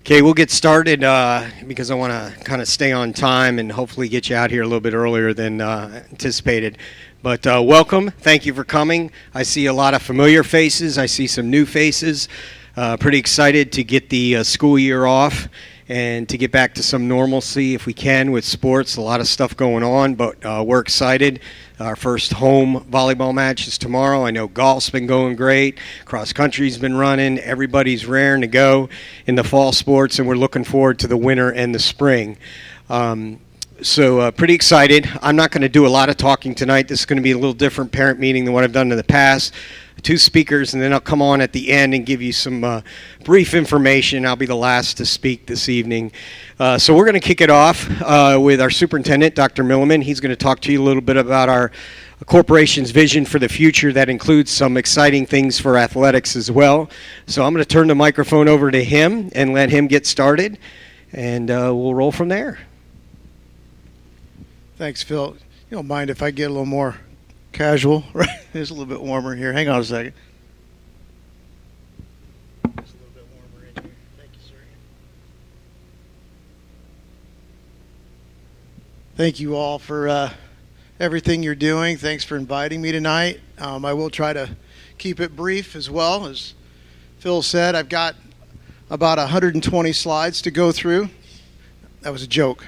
Okay, we'll get started because I want to kind of stay on time and hopefully get you out here a little bit earlier than anticipated. But welcome. Thank you for coming. I see a lot of familiar faces. I see some new faces. Pretty excited to get the school year off and to get back to some normalcy if we can with sports. A lot of stuff going on, but we're excited. Our first home volleyball match is tomorrow. I know golf's been going great. Cross country's been running. Everybody's raring to go in the fall sports, and we're looking forward to the winter and the spring. So pretty excited. I'm not going to do a lot of talking tonight. This is going to be a little different parent meeting than what I've done in the past. Two speakers, and then I'll come on at the end and give you some brief information. I'll be the last to speak this evening. So we're going to kick it off with our superintendent, Dr. Milliman. He's going to talk to you a little bit about our corporation's vision for the future. That includes some exciting things for athletics as well. So I'm going to turn the microphone over to him and let him get started, and we'll roll from there. Thanks, Phil. You don't mind if I get a little more casual, right? It's a little bit warmer here. Hang on a second. It's a little bit warmer in here. Thank you, sir. Thank you all for everything you're doing. Thanks for inviting me tonight. I will try to keep it brief as well. As Phil said, I've got about 120 slides to go through. That was a joke.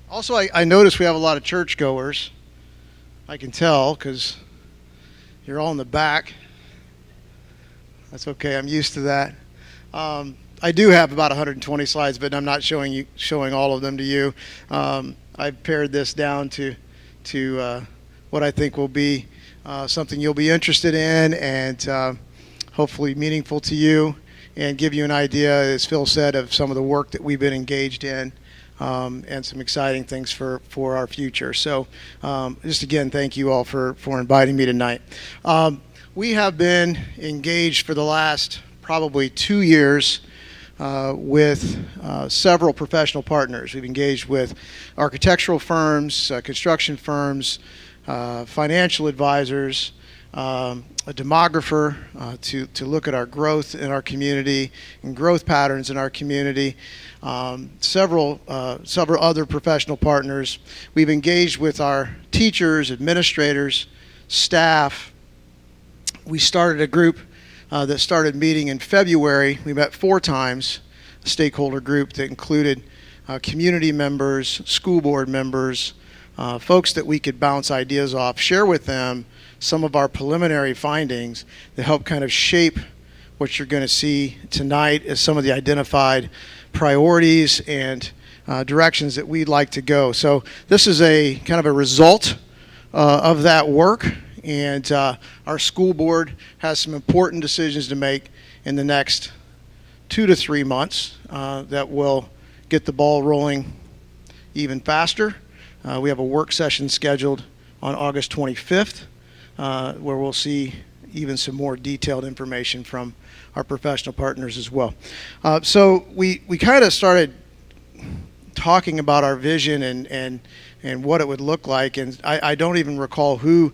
Also, I noticed we have a lot of churchgoers. I can tell because you're all in the back. That's okay. I'm used to that. I do have about 120 slides, but I'm not showing all of them to you. I've pared this down to what I think will be something you'll be interested in and hopefully meaningful to you, and give you an idea, as Phil said, of some of the work that we've been engaged in. And some exciting things for our future. So just again, thank you all for inviting me tonight. We have been engaged for the last probably 2 years with several professional partners. We've engaged with architectural firms, construction firms, financial advisors, a demographer to look at our growth in our community and growth patterns in our community. Several other professional partners. We've engaged with our teachers, administrators, staff. We started a group that started meeting in February. We met 4 times, a stakeholder group that included community members, school board members, folks that we could bounce ideas off, share with them some of our preliminary findings that help kind of shape what you're going to see tonight as some of the identified priorities and directions that we'd like to go. So this is a kind of a result of that work, and our school board has some important decisions to make in the next 2 to 3 months that will get the ball rolling even faster. We have a work session scheduled on August 25th where we'll see even some more detailed information from our professional partners as well. So we kind of started talking about our vision and what it would look like, and I don't even recall who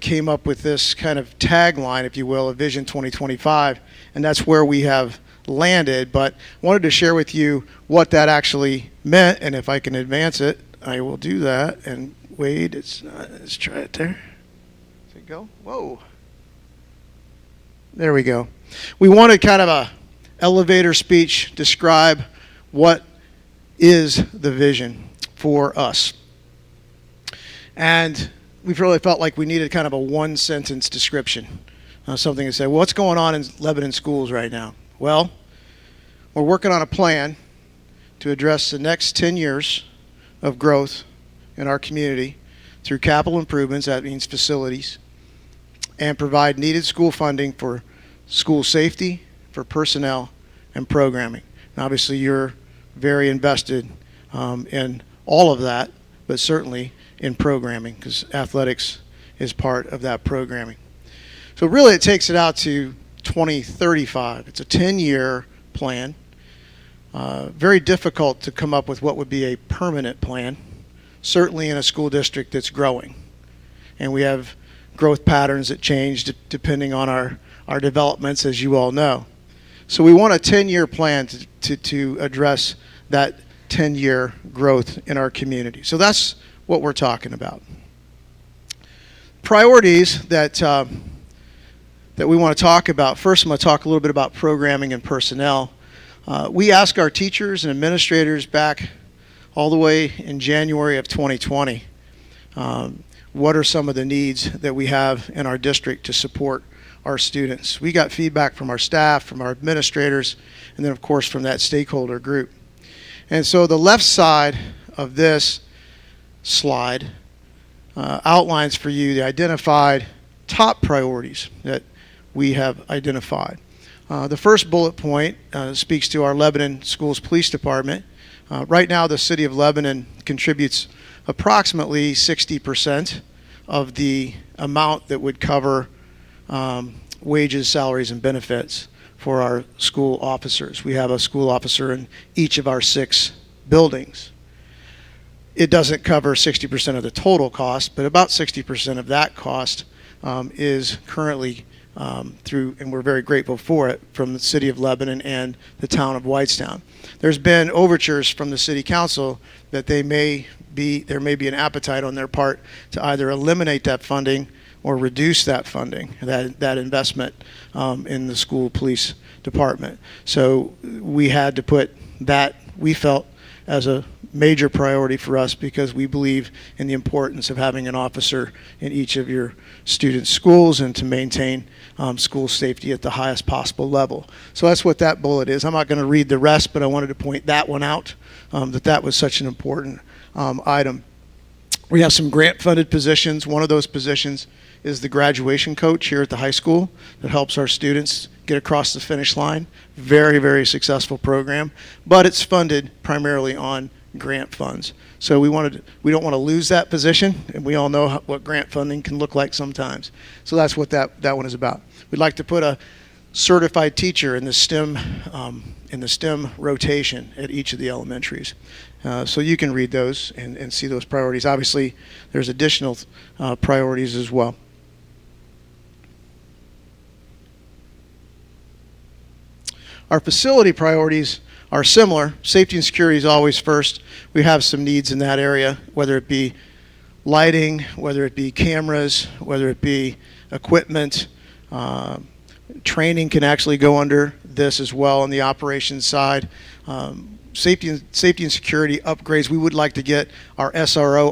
came up with this kind of tagline, if you will, of Vision 2025, and that's where we have landed, but wanted to share with you what that actually meant, and if I can advance it, I will do that. And wait, let's try it there. Does it go? Whoa. There we go. We wanted kind of a elevator speech, describe what is the vision for us. And we've really felt like we needed kind of a one-sentence description, something to say, well, what's going on in Lebanon schools right now? Well, we're working on a plan to address the next 10 years of growth in our community through capital improvements, that means facilities, and provide needed school funding for school safety, for personnel, and programming. And obviously, you're very invested in all of that, but certainly in programming, because athletics is part of that programming. So really, it takes it out to 2035. It's a 10-year plan. Very difficult to come up with what would be a permanent plan, certainly in a school district that's growing. And we have growth patterns that change depending on our developments, as you all know. So we want a 10-year plan to address that 10-year growth in our community. So that's what we're talking about. Priorities that we want to talk about. First, I'm going to talk a little bit about programming and personnel. We asked our teachers and administrators back all the way in January of 2020, what are some of the needs that we have in our district to support our students. We got feedback from our staff, from our administrators, and then of course from that stakeholder group. And so the left side of this slide outlines for you the identified top priorities that we have identified. The first bullet point speaks to our Lebanon Schools Police Department. Right now the city of Lebanon contributes approximately 60% of the amount that would cover wages, salaries, and benefits for our school officers. We have a school officer in each of our 6 buildings. It doesn't cover 60% of the total cost, but about 60% of that cost is currently through, and we're very grateful for it, from the city of Lebanon and the town of Whitestown. There's been overtures from the city council that there may be an appetite on their part to either eliminate that funding or reduce that funding, that investment in the school police department. So we had to put that, we felt, as a major priority for us because we believe in the importance of having an officer in each of your student schools and to maintain school safety at the highest possible level. So that's what that bullet is. I'm not going to read the rest, but I wanted to point that one out, that was such an important item. We have some grant-funded positions. One of those positions is the graduation coach here at the high school that helps our students get across the finish line. Very, very successful program, but it's funded primarily on grant funds. So we don't want to lose that position, and we all know what grant funding can look like sometimes. So that's what that one is about. We'd like to put a certified teacher in the STEM rotation at each of the elementaries. So you can read those and see those priorities. Obviously, there's additional priorities as well. Our facility priorities are similar. Safety and security is always first. We have some needs in that area, whether it be lighting, whether it be cameras, whether it be equipment. Training can actually go under this as well on the operations side. Safety and security upgrades. We would like to get our SRO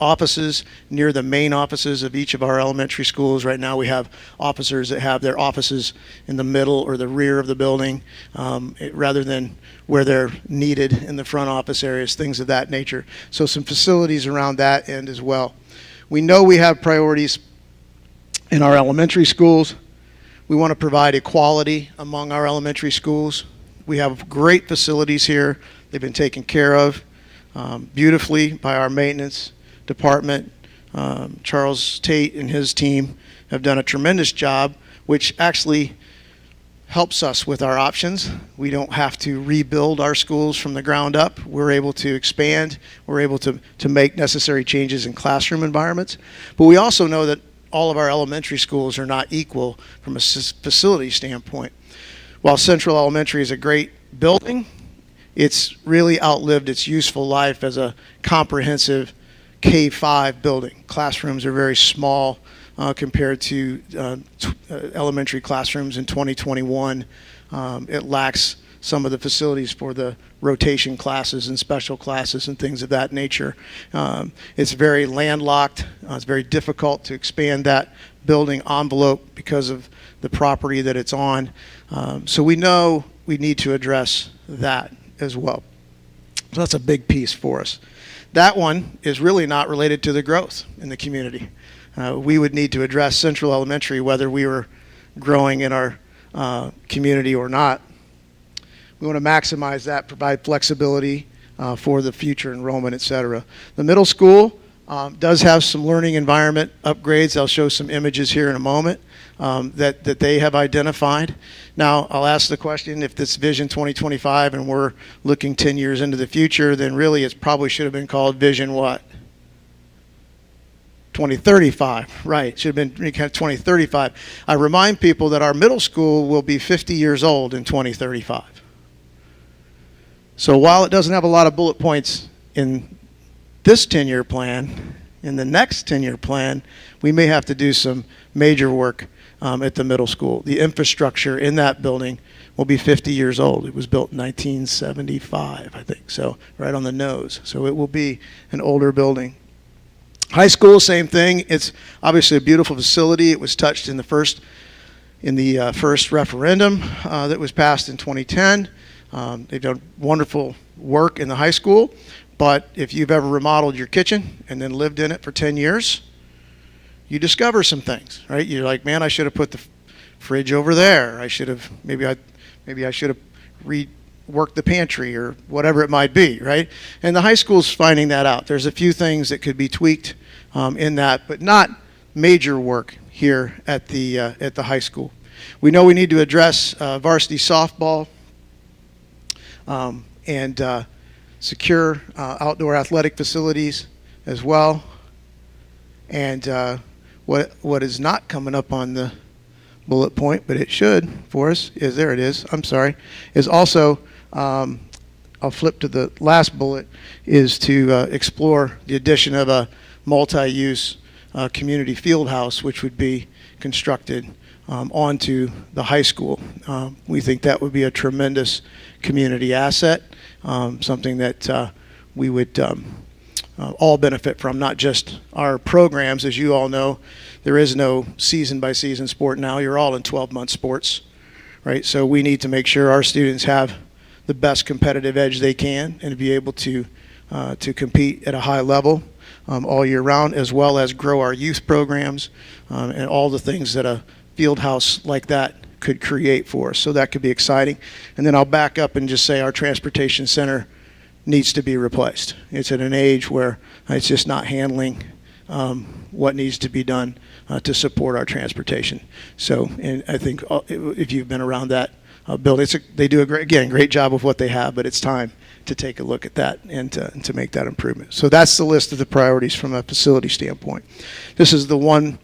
offices near the main offices of each of our elementary schools. Right now we have officers that have their offices in the middle or the rear of the building rather than where they're needed in the front office areas, things of that nature. So some facilities around that end as well. We know we have priorities in our elementary schools. We want to provide equality among our elementary schools. We have great facilities here. They've been taken care of beautifully by our maintenance department. Charles Tate and his team have done a tremendous job, which actually helps us with our options. We don't have to rebuild our schools from the ground up. We're able to expand. We're able to make necessary changes in classroom environments. But we also know that all of our elementary schools are not equal from a facility standpoint. While Central Elementary is a great building, it's really outlived its useful life as a comprehensive K-5 building. Classrooms are very small compared to elementary classrooms in 2021. It lacks some of the facilities for the rotation classes and special classes and things of that nature. It's very landlocked. It's very difficult to expand that building envelope because of the property that it's on. So we know we need to address that as well. So that's a big piece for us. That one is really not related to the growth in the community. We would need to address Central Elementary whether we were growing in our community or not. We want to maximize that, provide flexibility for the future enrollment, et cetera. The middle school does have some learning environment upgrades. I'll show some images here in a moment that they have identified. Now, I'll ask the question, if this Vision 2025 and we're looking 10 years into the future, then really it probably should have been called Vision what? 2035, right. Should have been 2035. I remind people that our middle school will be 50 years old in 2035. So while it doesn't have a lot of bullet points in this 10-year plan, in the next 10-year plan, we may have to do some major work at the middle school. The infrastructure in that building will be 50 years old. It was built in 1975, I think, so right on the nose. So it will be an older building. High school, same thing. It's obviously a beautiful facility. It was touched in the first referendum that was passed in 2010. They've done wonderful work in the high school, but if you've ever remodeled your kitchen and then lived in it for 10 years, you discover some things, right? You're like, man, I should have put the fridge over there. I should have, maybe I should have reworked the pantry or whatever it might be, right? And the high school's finding that out. There's a few things that could be tweaked in that, but not major work here at the high school. We know we need to address varsity softball and secure outdoor athletic facilities as well. And what is not coming up on the bullet point, but it should for us, is there it is, I'm sorry, is also, I'll flip to the last bullet, is to explore the addition of a multi-use community field house, which would be constructed onto the high school. We think that would be a tremendous community asset, something that we would all benefit from, not just our programs. As you all know, there is no season-by-season sport now. You're all in 12-month sports, right? So we need to make sure our students have the best competitive edge they can and be able to compete at a high level all year round, as well as grow our youth programs and all the things that a field house like that could create for us. So that could be exciting. And then I'll back up and just say our transportation center needs to be replaced. It's at an age where it's just not handling what needs to be done to support our transportation. So, and I think if you've been around that building, they do a great job with what they have, but it's time to take a look at that and to make that improvement. So that's the list of the priorities from a facility standpoint. This is the one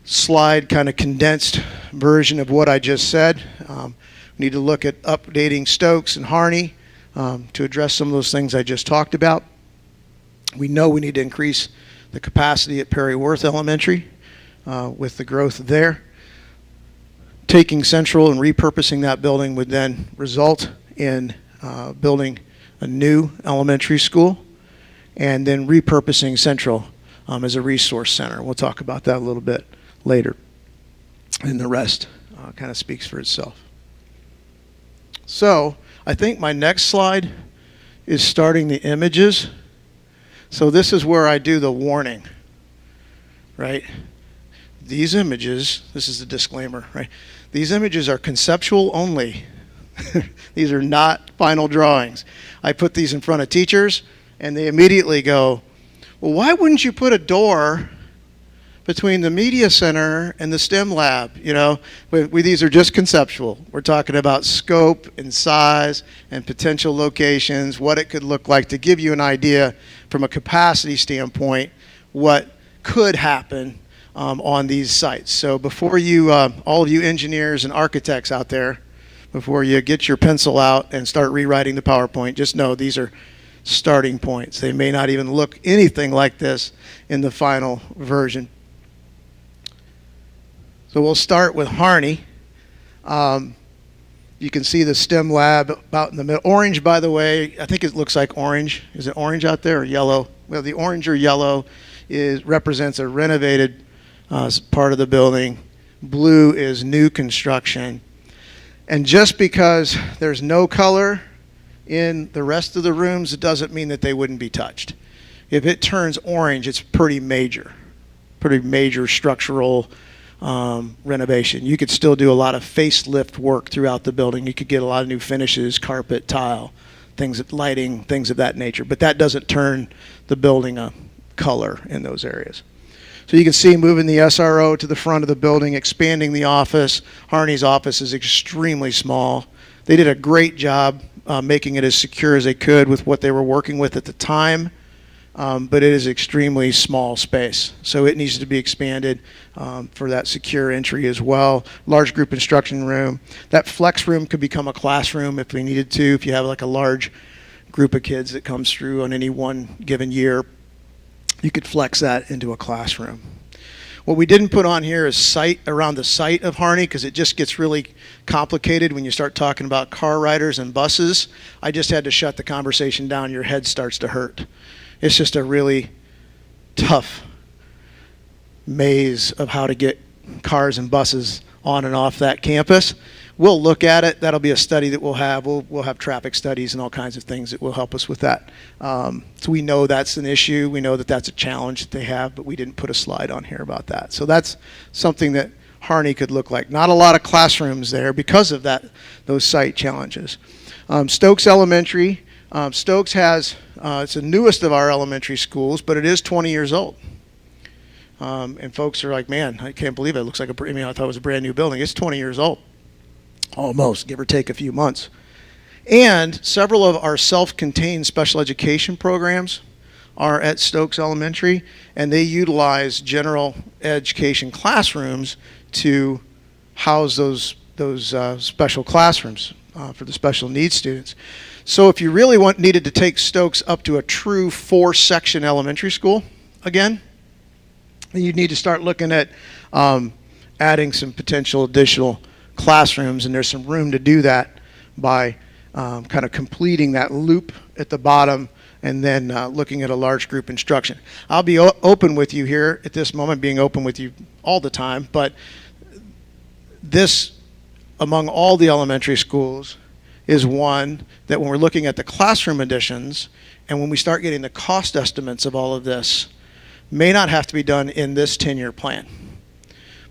slide kind of condensed version of what I just said. We need to look at updating Stokes and Harney to address some of those things I just talked about. We know we need to increase the capacity at Wirth Elementary with the growth there. Taking Central and repurposing that building would then result in building a new elementary school and then repurposing Central as a resource center. We'll talk about that a little bit later. And the rest kind of speaks for itself. So I think my next slide is starting the images. So this is where I do the warning, right? These images, this is the disclaimer, right? These images are conceptual only. These are not final drawings. I put these in front of teachers and they immediately go, well, why wouldn't you put a door between the media center and the STEM lab? You know, these are just conceptual. We're talking about scope and size and potential locations, what it could look like to give you an idea from a capacity standpoint, what could happen on these sites. So before you, all of you engineers and architects out there, before you get your pencil out and start rewriting the PowerPoint, just know these are starting points. They may not even look anything like this in the final version. So we'll start with Harney. You can see the STEM lab about in the middle. Orange, by the way, I think it looks like orange. Is it orange out there or yellow? Well, the orange or yellow represents a renovated part of the building. Blue is new construction. And just because there's no color in the rest of the rooms, it doesn't mean that they wouldn't be touched. If it turns orange, it's pretty major structural renovation. You could still do a lot of facelift work throughout the building. You could get a lot of new finishes, carpet, tile, lighting, things of that nature. But that doesn't turn the building a color in those areas. So you can see moving the SRO to the front of the building, expanding the office. Harney's office is extremely small. They did a great job making it as secure as they could with what they were working with at the time. but it is extremely small space. So it needs to be expanded for that secure entry as well. Large group instruction room. That flex room could become a classroom if we needed to. If you have like a large group of kids that comes through on any one given year, you could flex that into a classroom. What we didn't put on here is site around the site of Harney, because it just gets really complicated when you start talking about car riders and buses. I just had to shut the conversation down. Your head starts to hurt. It's just a really tough maze of how to get cars and buses on and off that campus. We'll look at it. That'll be a study that we'll have. We'll have traffic studies and all kinds of things that will help us with that. So we know that's an issue. We know that that's a challenge that they have, but we didn't put a slide on here about that. So that's something that Harney could look like. Not a lot of classrooms there because of those site challenges. Stokes Elementary. Stokes has, it's the newest of our elementary schools, but it is 20 years old. And folks are like, man, I can't believe it. It looks like I thought it was a brand new building. It's 20 years old. Almost, give or take a few months. And several of our self-contained special education programs are at Stokes Elementary, and they utilize general education classrooms to house those special classrooms for the special needs students. So if you really needed to take Stokes up to a true 4-section elementary school again, then you'd need to start looking at adding some potential additional classrooms, and there's some room to do that by kind of completing that loop at the bottom and then looking at a large group instruction. I'll be open with you here at this moment, being open with you all the time, but this, among all the elementary schools, is one that when we're looking at the classroom additions and when we start getting the cost estimates of all of this, may not have to be done in this 10-year plan.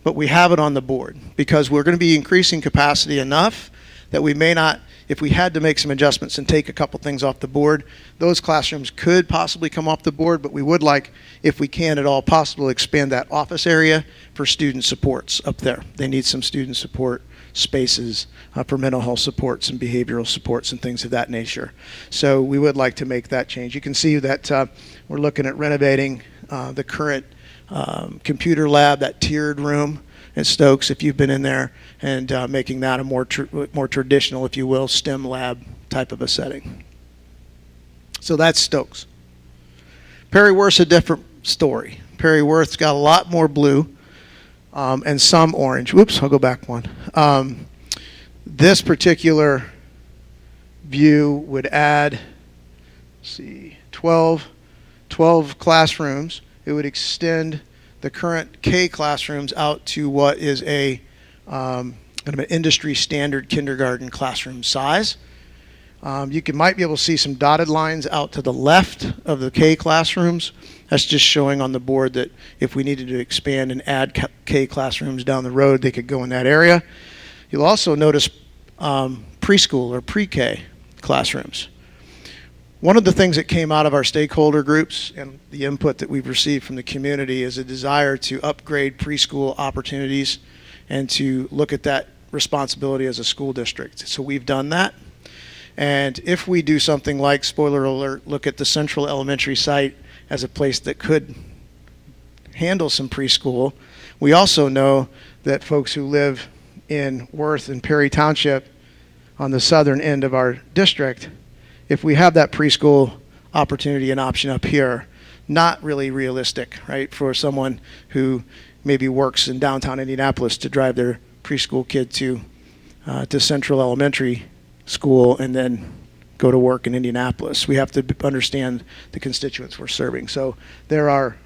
But we have it on the board because we're going to be increasing capacity enough that we may not, if we had to make some adjustments and take a couple things off the board, those classrooms could possibly come off the board, but we would like, if we can at all possible, expand that office area for student supports up there. They need some student support spaces for mental health supports and behavioral supports and things of that nature. So we would like to make that change. You can see that we're looking at renovating the current computer lab, that tiered room at Stokes, if you've been in there, and making that a more traditional, if you will, STEM lab type of a setting. So that's Stokes. Perry Wirth's a different story. Perry Wirth's got a lot more blue and some orange. Whoops, I'll go back one. This particular view would add, let's see, 12 classrooms. It would extend the current K classrooms out to what is a kind of an industry standard kindergarten classroom size. You might be able to see some dotted lines out to the left of the K classrooms. That's just showing on the board that if we needed to expand and add K classrooms down the road, they could go in that area. You'll also notice preschool or pre-K classrooms. One of the things that came out of our stakeholder groups and the input that we've received from the community is a desire to upgrade preschool opportunities and to look at that responsibility as a school district. So we've done that. And if we do something like, spoiler alert, look at the Central Elementary site as a place that could handle some preschool, we also know that folks who live in Wirth and Perry Township on the southern end of our district, if we have that preschool opportunity and option up here, not really realistic, right, for someone who maybe works in downtown Indianapolis to drive their preschool kid to Central Elementary School and then go to work in Indianapolis. We have to understand the constituents we're serving. So there are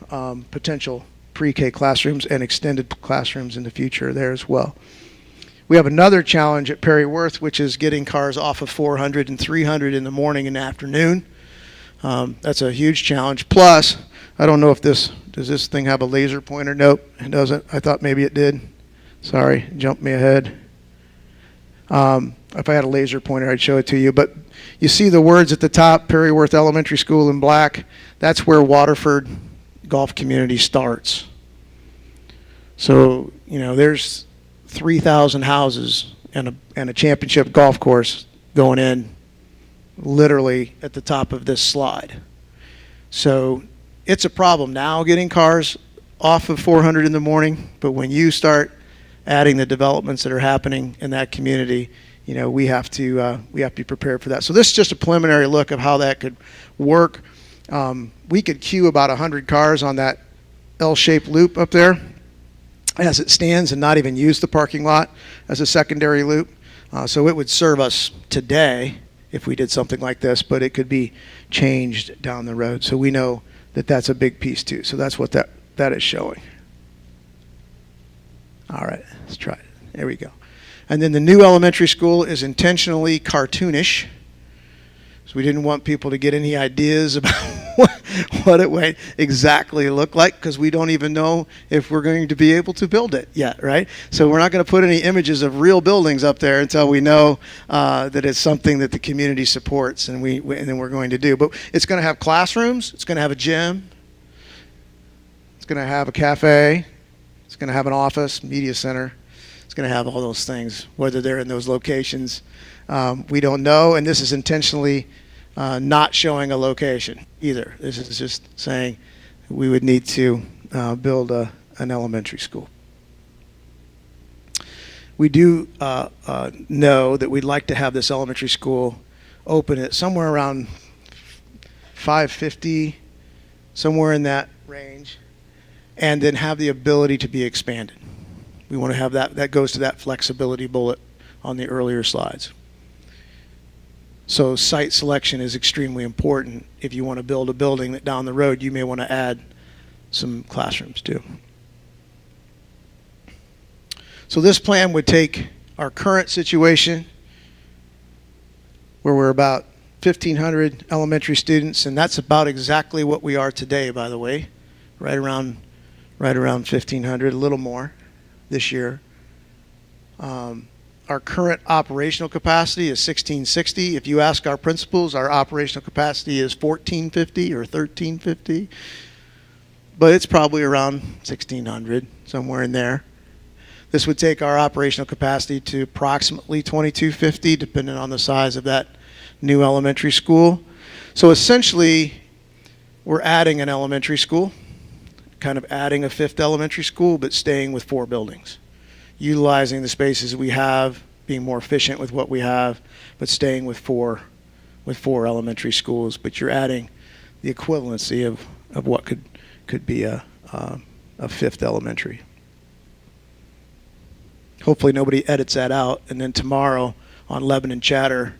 potential pre-K classrooms and extended classrooms in the future there as well. We have another challenge at Perry Wirth, which is getting cars off of 400 and 300 in the morning and afternoon. That's a huge challenge. Plus, I don't know if does this thing have a laser pointer? Nope, it doesn't. I thought maybe it did. Sorry, jumped me ahead. If I had a laser pointer, I'd show it to you. But you see the words at the top, Perry Wirth Elementary School in black. That's where Waterford Golf Community starts. So, there's 3,000 houses and a championship golf course going in literally at the top of this slide. So it's a problem now getting cars off of 400 in the morning, but when you start adding the developments that are happening in that community, we have to be prepared for that. So this is just a preliminary look of how that could work. We could queue about 100 cars on that L-shaped loop up there as it stands and not even use the parking lot as a secondary loop. So it would serve us today if we did something like this, but it could be changed down the road. So we know that that's a big piece too. So that's what that is showing. All right, let's try it. There we go. And then the new elementary school is intentionally cartoonish. So we didn't want people to get any ideas about what it might exactly look like, because we don't even know if we're going to be able to build it yet, right? So we're not going to put any images of real buildings up there until we know that it's something that the community supports, and then we're going to do. But it's going to have classrooms. It's going to have a gym. It's going to have a cafe. It's going to have an office, media center. It's going to have all those things. Whether they're in those locations, we don't know. And this is intentionally not showing a location either. This is just saying we would need to build an elementary school. We do know that we'd like to have this elementary school open at somewhere around 550, somewhere in that range, and then have the ability to be expanded. We want to have that goes to that flexibility bullet on the earlier slides. So site selection is extremely important if you want to build a building that down the road you may want to add some classrooms to. So this plan would take our current situation, where we're about 1,500 elementary students, and that's about exactly what we are today, by the way, right around 1,500, a little more this year. Our current operational capacity is 1,660. If you ask our principals, our operational capacity is 1,450 or 1,350, but it's probably around 1,600, somewhere in there. This would take our operational capacity to approximately 2,250, depending on the size of that new elementary school. So essentially, we're adding an elementary school, kind of adding a fifth elementary school, but staying with 4 buildings. Utilizing the spaces we have, being more efficient with what we have, but staying with four elementary schools. But you're adding the equivalency of what could be a fifth elementary. Hopefully nobody edits that out, and then tomorrow on Lebanon Chatter,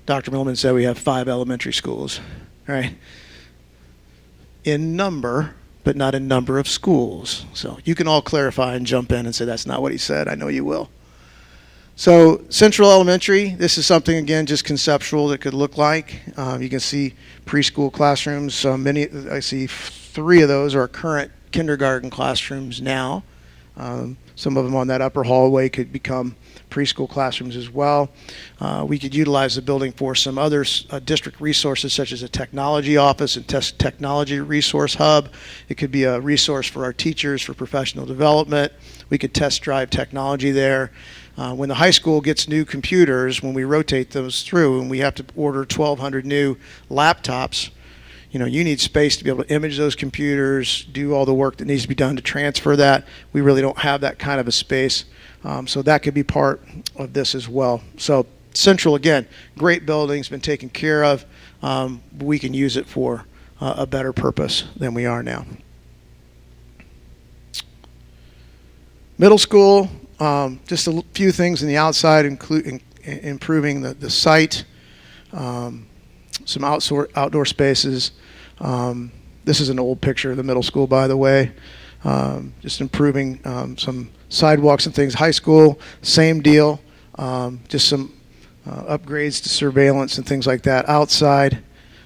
Dr. Millman said we have 5 elementary schools, right? In number, but not in number of schools. So you can all clarify and jump in and say that's not what he said. I know you will. So Central Elementary, this is something, again, just conceptual that could look like. You can see preschool classrooms. I see 3 of those are current kindergarten classrooms now. Some of them on that upper hallway could become preschool classrooms as well. We could utilize the building for some other district resources, such as a technology office and technology resource hub. It could be a resource for our teachers for professional development. We could test drive technology there. When the high school gets new computers, when we rotate those through and we have to order 1,200 new laptops, you need space to be able to image those computers, do all the work that needs to be done to transfer that. We really don't have that kind of a space. So that could be part of this as well. So Central, again, great building, has been taken care of. We can use it for a better purpose than we are now. Middle school, just a few things in the outside, including improving the site, some outdoor spaces. This is an old picture of the middle school, by the way. Just improving some sidewalks and things. High school, same deal. Just some upgrades to surveillance and things like that outside.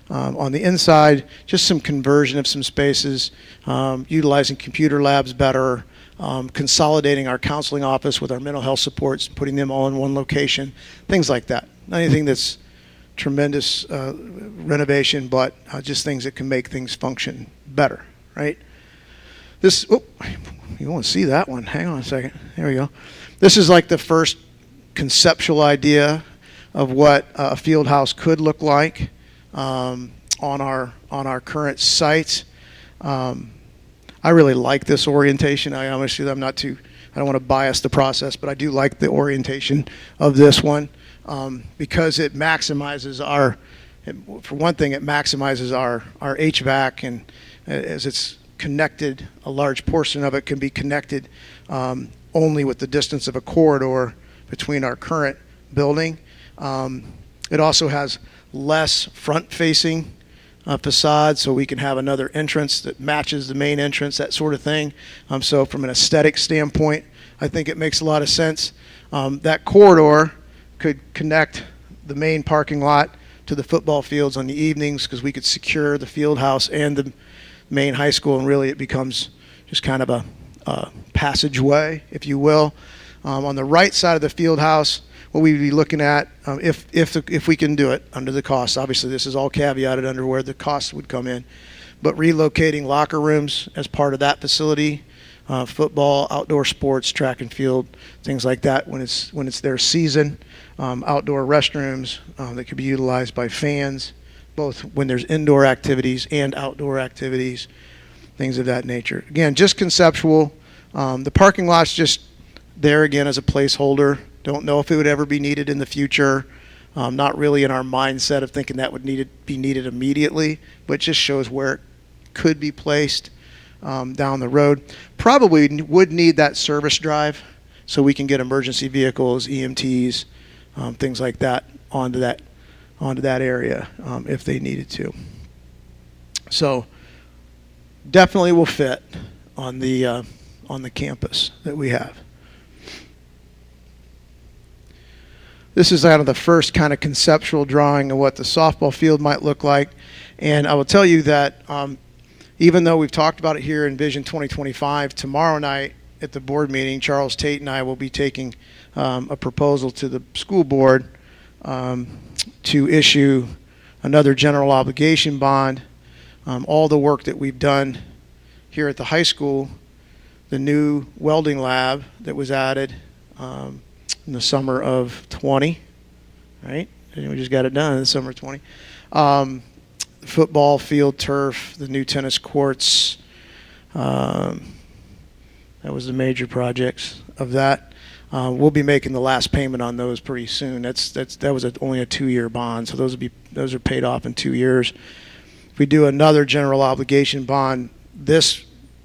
On the inside, just some conversion of some spaces, utilizing computer labs better, consolidating our counseling office with our mental health supports, putting them all in one location, things like that. Not anything that's tremendous renovation, but just things that can make things function better, right? This, you want to see that one? Hang on a second. There we go. This is like the first conceptual idea of what a field house could look like. On on our current site. I really like this orientation. I honestly, I don't want to bias the process, but I do like the orientation of this one because it maximizes for one thing, it maximizes our HVAC, and as it's connected, a large portion of it can be connected only with the distance of a corridor between our current building. It also has less front-facing facade, so we can have another entrance that matches the main entrance, that sort of thing. So from an aesthetic standpoint, I think it makes a lot of sense. That corridor could connect the main parking lot to the football fields on the evenings, because we could secure the field house and the main high school, and really it becomes just kind of a passageway, if you will. On the right side of the field house, what we'd be looking at, if we can do it under the cost. Obviously, this is all caveated under where the cost would come in, but relocating locker rooms as part of that facility, football, outdoor sports, track and field, things like that when it's their season. Outdoor restrooms that could be utilized by fans, both when there's indoor activities and outdoor activities, things of that nature. Again, just conceptual. The parking lot's just there again as a placeholder. Don't know if it would ever be needed in the future. Not really in our mindset of thinking that would be needed immediately, but it just shows where it could be placed down the road. Probably would need that service drive so we can get emergency vehicles, EMTs, things like that onto that area if they needed to. So definitely will fit on the campus that we have. This is kind of the first kind of conceptual drawing of what the softball field might look like. And I will tell you that even though we've talked about it here in Vision 2025, tomorrow night at the board meeting, Charles Tate and I will be taking a proposal to the school board to issue another general obligation bond. All the work that we've done here at the high school, the new welding lab that was added in the summer of 20, right? And we just got it done in the summer of 20. Football field, turf, the new tennis courts. That was the major projects of that. We'll be making the last payment on those pretty soon. That was only a 2-year bond, so those are paid off in 2 years. If we do another general obligation bond,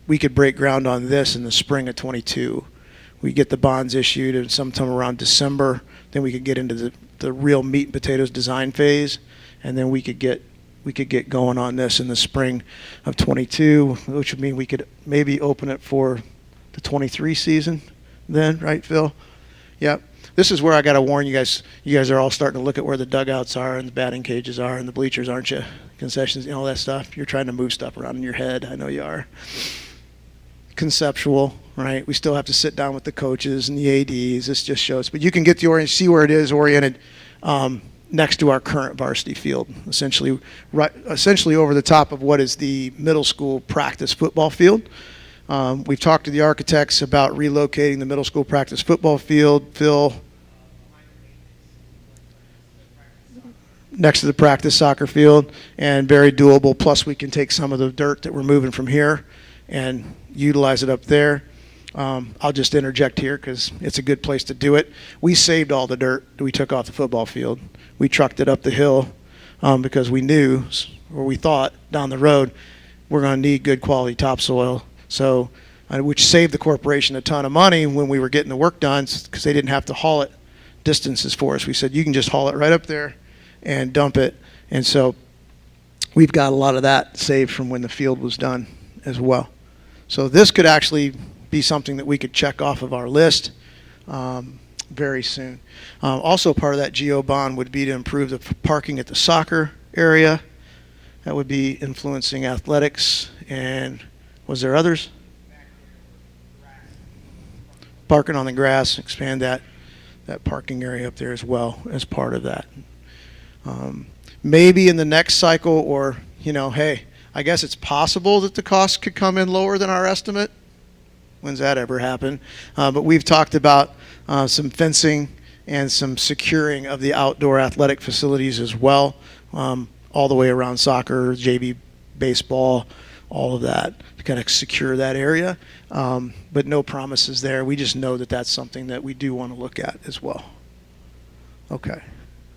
we could break ground on this in the spring of 22. We get the bonds issued and sometime around December, then we could get into the real meat and potatoes design phase, and then we could get going on this in the spring of 22, which would mean we could maybe open it for the 23 season then, right, Phil? Yep. This is where I got to warn you guys. You guys are all starting to look at where the dugouts are and the batting cages are and the bleachers, aren't you? Concessions and all that stuff. You're trying to move stuff around in your head. I know you are. Conceptual, right? We still have to sit down with the coaches and the ADs. This just shows, but you can get see where it is oriented next to our current varsity field, essentially over the top of what is the middle school practice football field. We've talked to the architects about relocating the middle school practice football field. Phil, next to the practice soccer field, and very doable. Plus, we can take some of the dirt that we're moving from here and utilize it up there. I'll just interject here because it's a good place to do it. We saved all the dirt that we took off the football field. We trucked it up the hill because we knew, or we thought down the road, we're going to need good quality topsoil. So, which saved the corporation a ton of money when we were getting the work done because they didn't have to haul it distances for us. We said, you can just haul it right up there and dump it. And so we've got a lot of that saved from when the field was done as well. So this could actually be something that we could check off of our list very soon. Also part of that GO bond would be to improve the parking at the soccer area. That would be influencing athletics. And was there others? Parking on the grass, expand that parking area up there as well as part of that. Maybe in the next cycle, or, hey, I guess it's possible that the cost could come in lower than our estimate. When's that ever happen? But we've talked about some fencing and some securing of the outdoor athletic facilities as well. all the way around soccer, JV baseball, all of that to kind of secure that area. But no promises there. We just know that that's something that we do want to look at as well. Okay.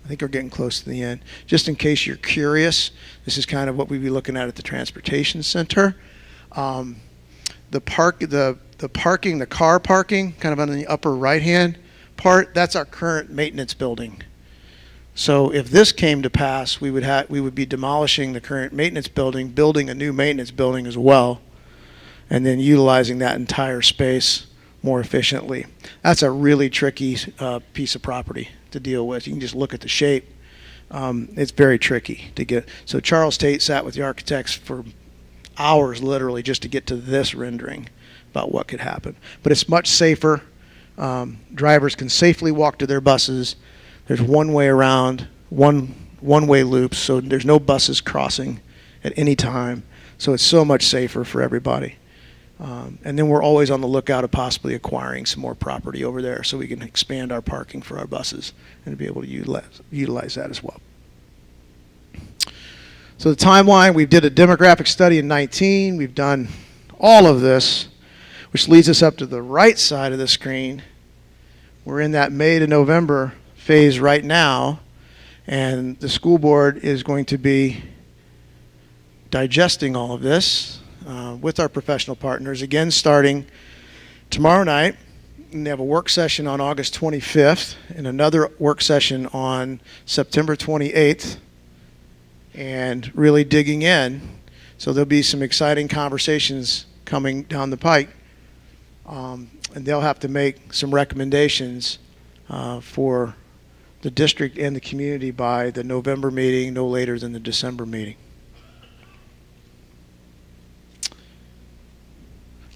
I think we're getting close to the end. Just in case you're curious, this is kind of what we'd be looking at the transportation center. The car parking, kind of on the upper right-hand part, that's our current maintenance building. So if this came to pass, we would be demolishing the current maintenance building, building a new maintenance building as well, and then utilizing that entire space more efficiently. That's a really tricky piece of property to deal with. You can just look at the shape. It's very tricky to get. So Charles Tate sat with the architects for hours, literally, just to get to this rendering about what could happen. But it's much safer. Drivers can safely walk to their buses. There's one way around, one-way loops, so there's no buses crossing at any time. So it's so much safer for everybody. And then we're always on the lookout of possibly acquiring some more property over there so we can expand our parking for our buses and be able to utilize that as well. So the timeline, we did a demographic study in 19. We've done all of this, which leads us up to the right side of the screen. We're in that May to November phase right now, and the school board is going to be digesting all of this with our professional partners, again starting tomorrow night. And they have a work session on August 25th and another work session on September 28th, and really digging in. So there'll be some exciting conversations coming down the pike, and they'll have to make some recommendations for the district and the community by the November meeting, no later than the December meeting.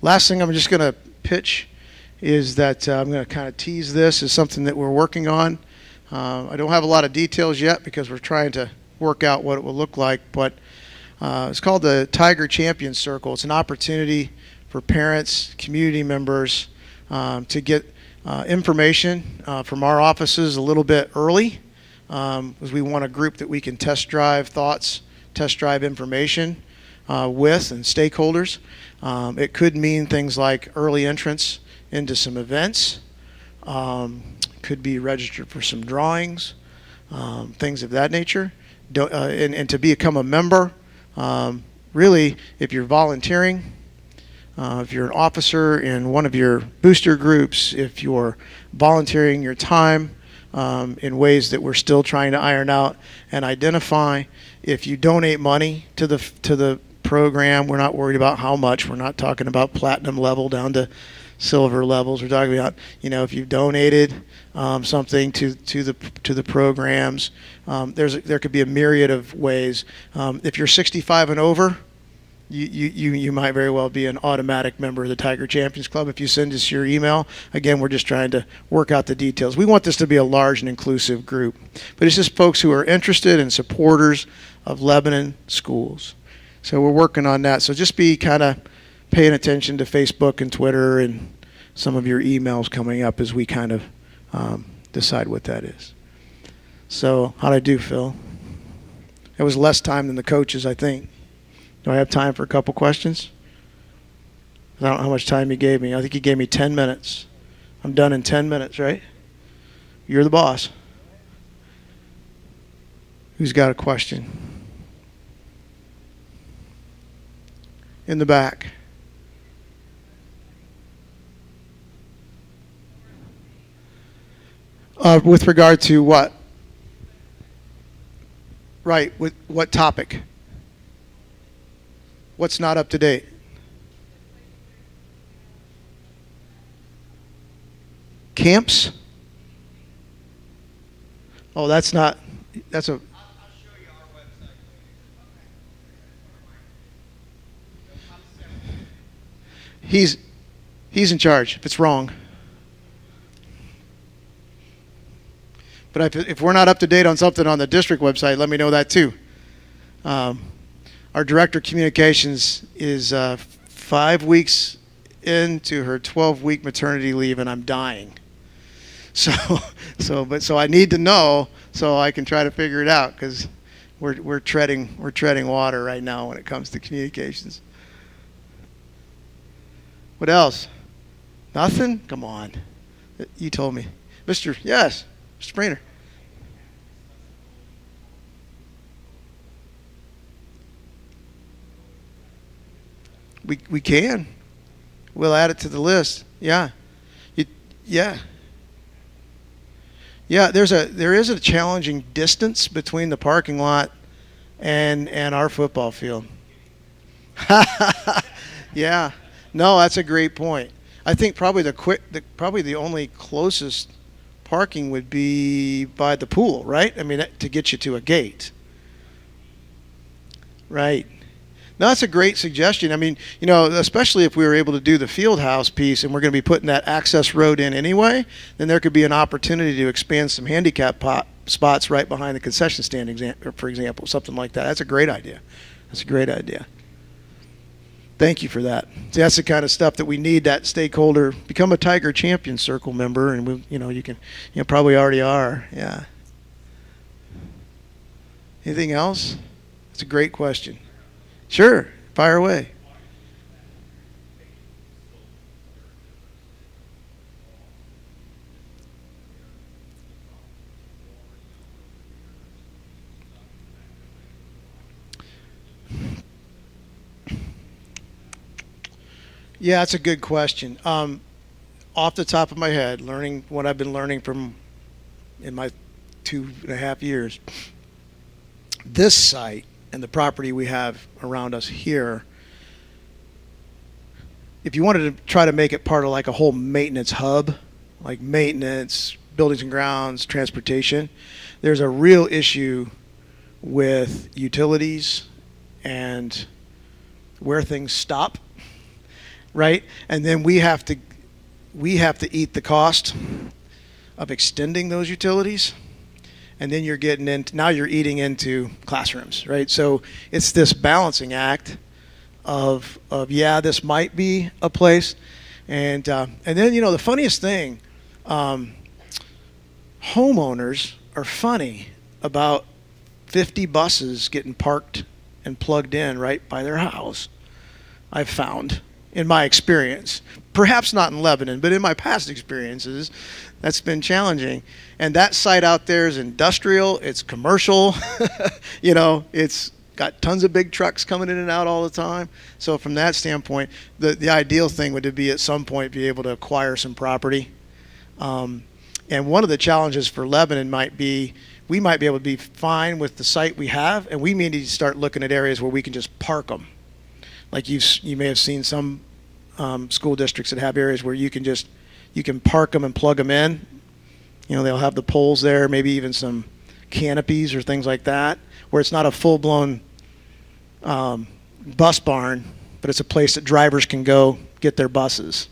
Last thing I'm just going to pitch is that I'm going to kind of tease this as something that we're working on. I don't have a lot of details yet because we're trying to work out what it will look like, but it's called the Tiger Champion Circle. It's an opportunity for parents, community members to get information from our offices a little bit early, because we want a group that we can test drive thoughts, test drive information with and stakeholders. It could mean things like early entrance into some events, could be registered for some drawings, things of that nature. And to become a member, really, if you're volunteering, if you're an officer in one of your booster groups, if you're volunteering your time in ways that we're still trying to iron out and identify, if you donate money to the program, we're not worried about how much. We're not talking about platinum level down to silver levels. We're talking about, if you've donated something to the programs. There could be a myriad of ways. If you're 65 and over, you might very well be an automatic member of the Tiger Champions Club if you send us your email. Again, we're just trying to work out the details. We want this to be a large and inclusive group, but it's just folks who are interested and supporters of Lebanon schools. So we're working on that. So just be kind of paying attention to Facebook and Twitter and some of your emails coming up as we kind of decide what that is. So how'd I do, Phil? It was less time than the coaches, I think. Do I have time for a couple questions? I don't know how much time you gave me. I think he gave me 10 minutes. I'm done in 10 minutes, right? You're the boss. Who's got a question? In the back. With regard to what? Right, with what topic? What's not up to date? Camps? Oh, that's a... I'll show you our website later. He's in charge if it's wrong. But if we're not up to date on something on the district website, let me know that too. Our director of communications is 5 weeks into her 12-week maternity leave, and I'm dying. So I need to know so I can try to figure it out, because we're treading water right now when it comes to communications. What else? Nothing? Come on. You told me. Yes, Mr. Brainer. We can. We'll add it to the list. Yeah. Yeah. Yeah, there is a challenging distance between the parking lot and our football field. Yeah. No, that's a great point. I think probably probably the only closest parking would be by the pool, right? I mean, to get you to a gate. Right. No, that's a great suggestion. I mean, especially if we were able to do the field house piece and we're going to be putting that access road in anyway, then there could be an opportunity to expand some handicap spots right behind the concession stand, for example, something like that. That's a great idea. That's a great idea. Thank you for that. See, that's the kind of stuff that we need. That stakeholder, become a Tiger Champion Circle member, and you can, probably already are. Yeah. Anything else? That's a great question. Sure, fire away. Yeah, that's a good question. Off the top of my head, learning what I've been learning in my 2.5 years, this site and the property we have around us here, if you wanted to try to make it part of like a whole maintenance hub, like maintenance, buildings and grounds, transportation, there's a real issue with utilities and where things stop, right? And then we have to eat the cost of extending those utilities. And then you're eating into classrooms, right? So it's this balancing act of this might be a place, and then the funniest thing, homeowners are funny about 50 buses getting parked and plugged in right by their house. I've found in my experience, perhaps not in Lebanon, but in my past experiences, that's been challenging. And that site out there is industrial, it's commercial, it's got tons of big trucks coming in and out all the time. So from that standpoint, the ideal thing would be at some point be able to acquire some property. And one of the challenges for Lebanon might be, we might be able to be fine with the site we have, and we may need to start looking at areas where we can just park them. Like you may have seen some school districts that have areas where you can park them and plug them in. They'll have the poles there, maybe even some canopies or things like that, where it's not a full-blown bus barn, but it's a place that drivers can go get their buses.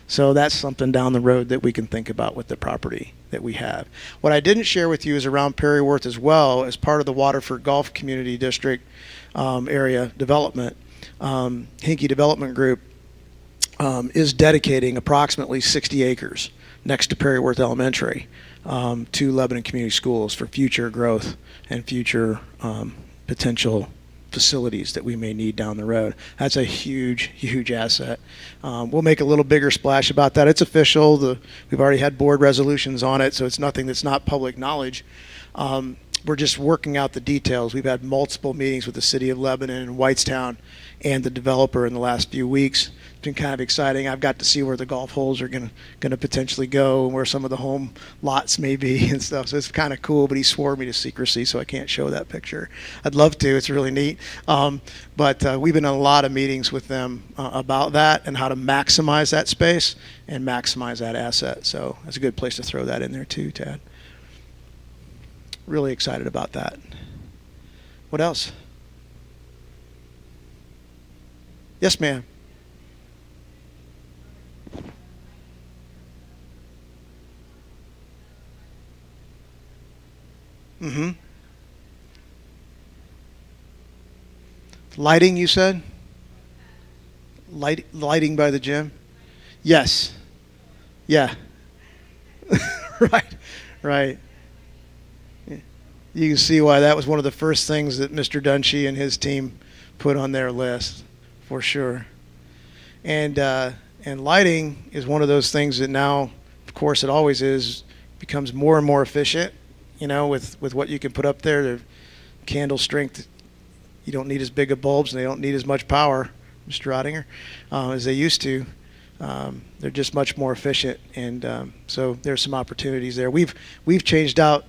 So that's something down the road that we can think about with the property that we have. What I didn't share with you is around Perry Wirth as well, as part of the Waterford Golf Community District area development. Hinkie Development Group is dedicating approximately 60 acres next to Perry Wirth Elementary to Lebanon Community Schools for future growth and future potential facilities that we may need down the road. That's a huge, huge asset. We'll make a little bigger splash about that. It's official. We've already had board resolutions on it, so it's nothing that's not public knowledge. We're just working out the details. We've had multiple meetings with the city of Lebanon and Whitestown and the developer in the last few weeks. It's been kind of exciting. I've got to see where the golf holes are going to potentially go and where some of the home lots may be and stuff. So it's kind of cool, but he swore me to secrecy, so I can't show that picture. I'd love to. It's really neat. But we've been in a lot of meetings with them about that and how to maximize that space and maximize that asset. So that's a good place to throw that in there too, Tad. Really excited about that. What else? Yes, ma'am. Mm-hmm. Lighting, you said? Lighting by the gym? Yes. Yeah. Right. you can see why that was one of the first things that Mr. Dunshee and his team put on their list, for sure. And lighting is one of those things that now, of course, it always is, becomes more and more efficient. You know, with what you can put up there, the candle strength. You don't need as big of bulbs, and they don't need as much power, Mr. Ottinger, as they used to. They're just much more efficient, and so there's some opportunities there. We've changed out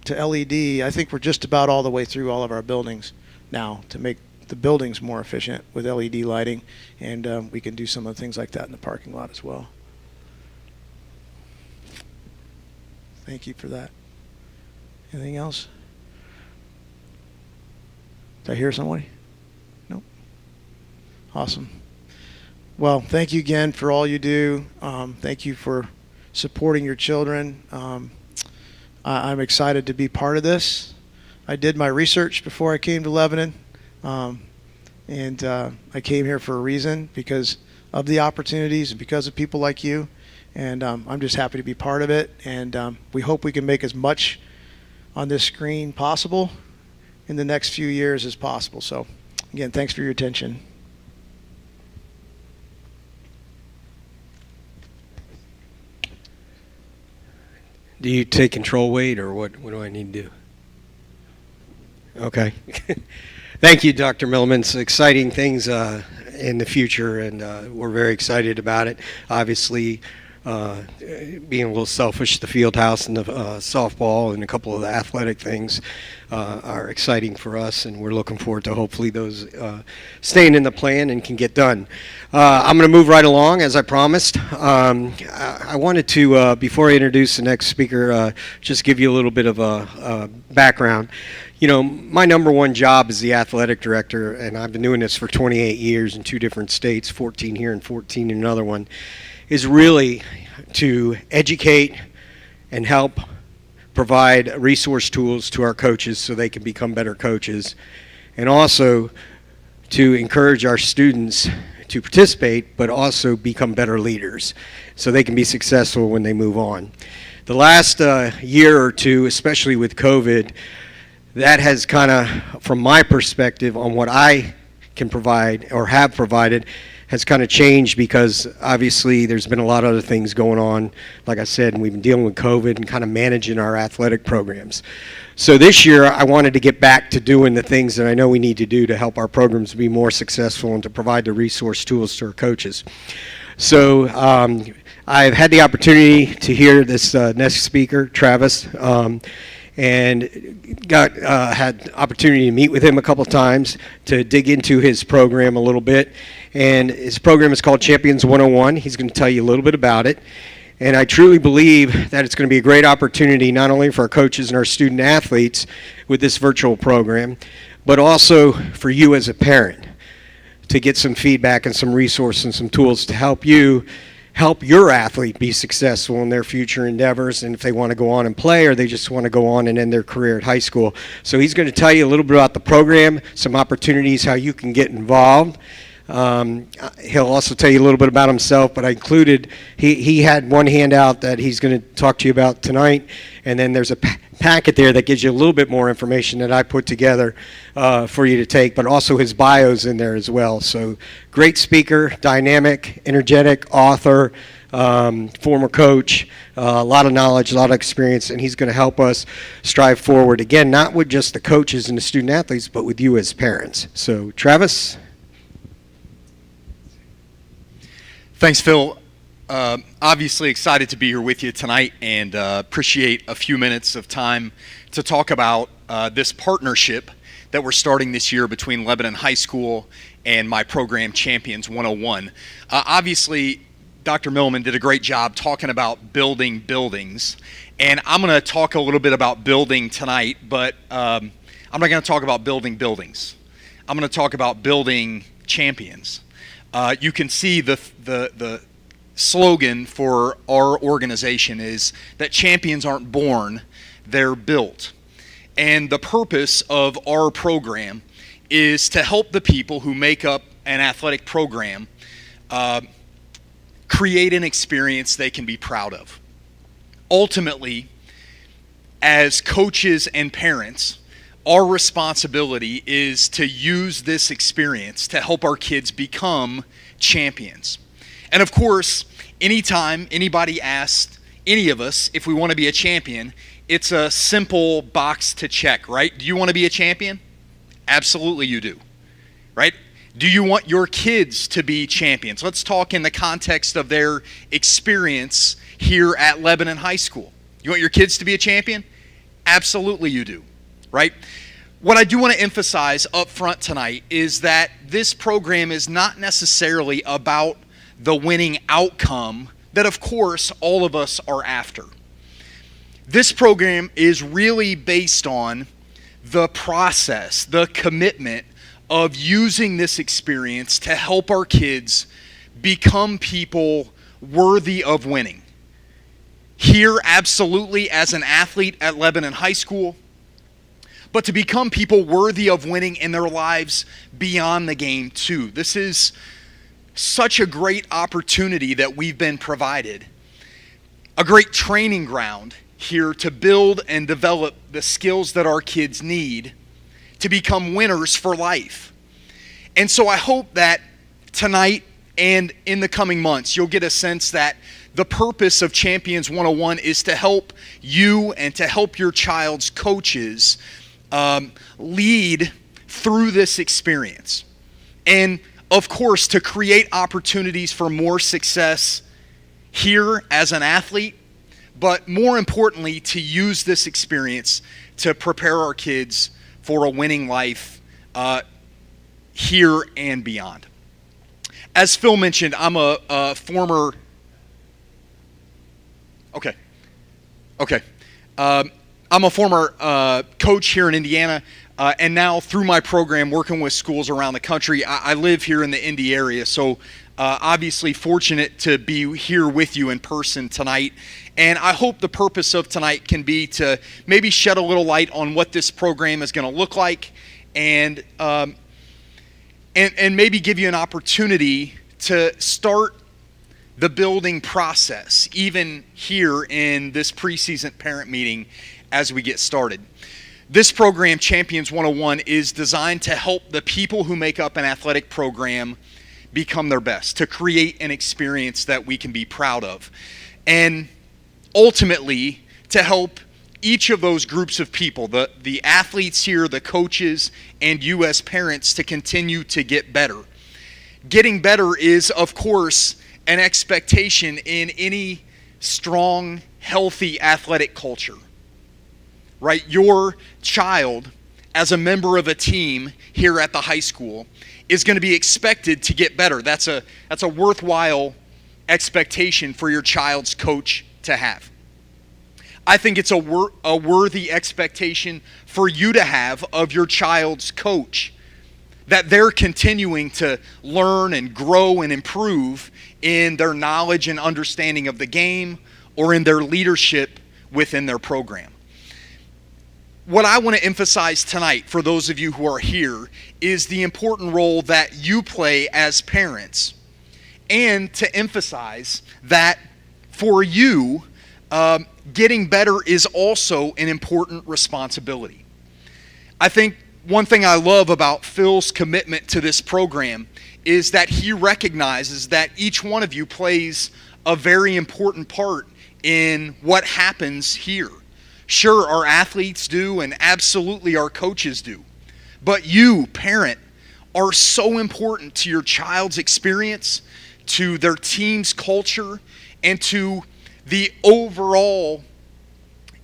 to LED. I think we're just about all the way through all of our buildings now to make the buildings more efficient with LED lighting, and we can do some of the things like that in the parking lot as well. Thank you for that. Anything else? Did I hear somebody? Nope. Awesome. Well, thank you again for all you do. Thank you for supporting your children. I'm excited to be part of this. I did my research before I came to Lebanon, and I came here for a reason, because of the opportunities and because of people like you. And I'm just happy to be part of it. And we hope we can make as much on this screen possible in the next few years as possible. So, again, thanks for your attention. Do you take control weight, or what do I need to do? Okay. Thank you, Dr. Milliman. It's exciting things in the future, and we're very excited about it. Obviously, being a little selfish, the field house and the softball and a couple of the athletic things are exciting for us, and we're looking forward to hopefully those staying in the plan and can get done. I'm going to move right along, as I promised. I wanted to, before I introduce the next speaker, just give you a little bit of a background. You know, my number one job is the athletic director, and I've been doing this for 28 years in 2 different states, 14 here and 14 in another one, is really to educate and help provide resource tools to our coaches so they can become better coaches, and also to encourage our students to participate but also become better leaders so they can be successful when they move on. The last year or two, especially with COVID, that has kind of, from my perspective on what I can provide or have provided, has kind of changed, because obviously there's been a lot of other things going on, like I said, and we've been dealing with COVID and kind of managing our athletic programs. So this year I wanted to get back to doing the things that I know we need to do to help our programs be more successful and to provide the resource tools to our coaches. So I've had the opportunity to hear this next speaker, Travis, and had opportunity to meet with him a couple times to dig into his program a little bit. And his program is called Champions 101. He's going to tell you a little bit about it. And I truly believe that it's going to be a great opportunity not only for our coaches and our student athletes with this virtual program, but also for you as a parent to get some feedback and some resources and some tools to help you help your athlete be successful in their future endeavors, and if they want to go on and play or they just want to go on and end their career at high school. So he's going to tell you a little bit about the program, some opportunities, how you can get involved. He'll also tell you a little bit about himself, but I included, he had one handout that he's going to talk to you about tonight, and then there's a packet there that gives you a little bit more information that I put together for you to take, but also his bio's in there as well. So great speaker, dynamic, energetic, author, former coach, a lot of knowledge, a lot of experience, and he's going to help us strive forward, again, not with just the coaches and the student athletes, but with you as parents. So Travis? Thanks, Phil. Obviously excited to be here with you tonight, and appreciate a few minutes of time to talk about this partnership that we're starting this year between Lebanon High School and my program, Champions 101. Obviously, Dr. Milliman did a great job talking about building buildings, and I'm going to talk a little bit about building tonight, but I'm not going to talk about building buildings. I'm going to talk about building champions. You can see the slogan for our organization is that champions aren't born, they're built. And the purpose of our program is to help the people who make up an athletic program create an experience they can be proud of. Ultimately, as coaches and parents, our responsibility is to use this experience to help our kids become champions. And of course, anytime anybody asks any of us if we want to be a champion, it's a simple box to check, right? Do you want to be a champion? Absolutely you do, right? Do you want your kids to be champions? Let's talk in the context of their experience here at Lebanon High School. You want your kids to be a champion? Absolutely you do, right? What I do want to emphasize up front tonight is that this program is not necessarily about the winning outcome that, of course, all of us are after. This program is really based on the process, the commitment of using this experience to help our kids become people worthy of winning. Here, absolutely, as an athlete at Lebanon High School, but to become people worthy of winning in their lives beyond the game, too. This is such a great opportunity that we've been provided, a great training ground here to build and develop the skills that our kids need to become winners for life. And so I hope that tonight and in the coming months, you'll get a sense that the purpose of Champions 101 is to help you and to help your child's coaches lead through this experience. And of course, to create opportunities for more success here as an athlete, but more importantly, to use this experience to prepare our kids for a winning life here and beyond. As Phil mentioned, I'm a former... I'm a former coach here in Indiana, and now through my program working with schools around the country, I live here in the Indy area, so obviously fortunate to be here with you in person tonight. And I hope the purpose of tonight can be to maybe shed a little light on what this program is going to look like, and maybe give you an opportunity to start the building process, even here in this preseason parent meeting as we get started. This program, Champions 101, is designed to help the people who make up an athletic program become their best, to create an experience that we can be proud of, and ultimately to help each of those groups of people, the athletes here, the coaches, and you as parents, to continue to get better. Getting better is, of course, an expectation in any strong, healthy athletic culture, right? Your child, as a member of a team here at the high school, is going to be expected to get better. That's a worthwhile expectation for your child's coach to have. I think it's a worthy expectation for you to have of your child's coach, that they're continuing to learn and grow and improve in their knowledge and understanding of the game or in their leadership within their program. What I want to emphasize tonight for those of you who are here is the important role that you play as parents, and to emphasize that for you, getting better is also an important responsibility. I think one thing I love about Phil's commitment to this program is that he recognizes that each one of you plays a very important part in what happens here. Sure, our athletes do, and absolutely our coaches do. But you, parent, are so important to your child's experience, to their team's culture, and to the overall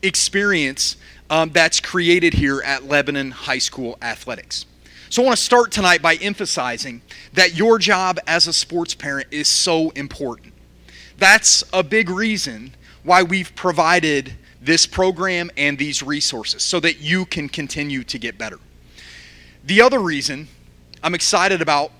experience that's created here at Lebanon High School Athletics. So I want to start tonight by emphasizing that your job as a sports parent is so important. That's a big reason why we've provided this program and these resources, so that you can continue to get better. The other reason I'm excited about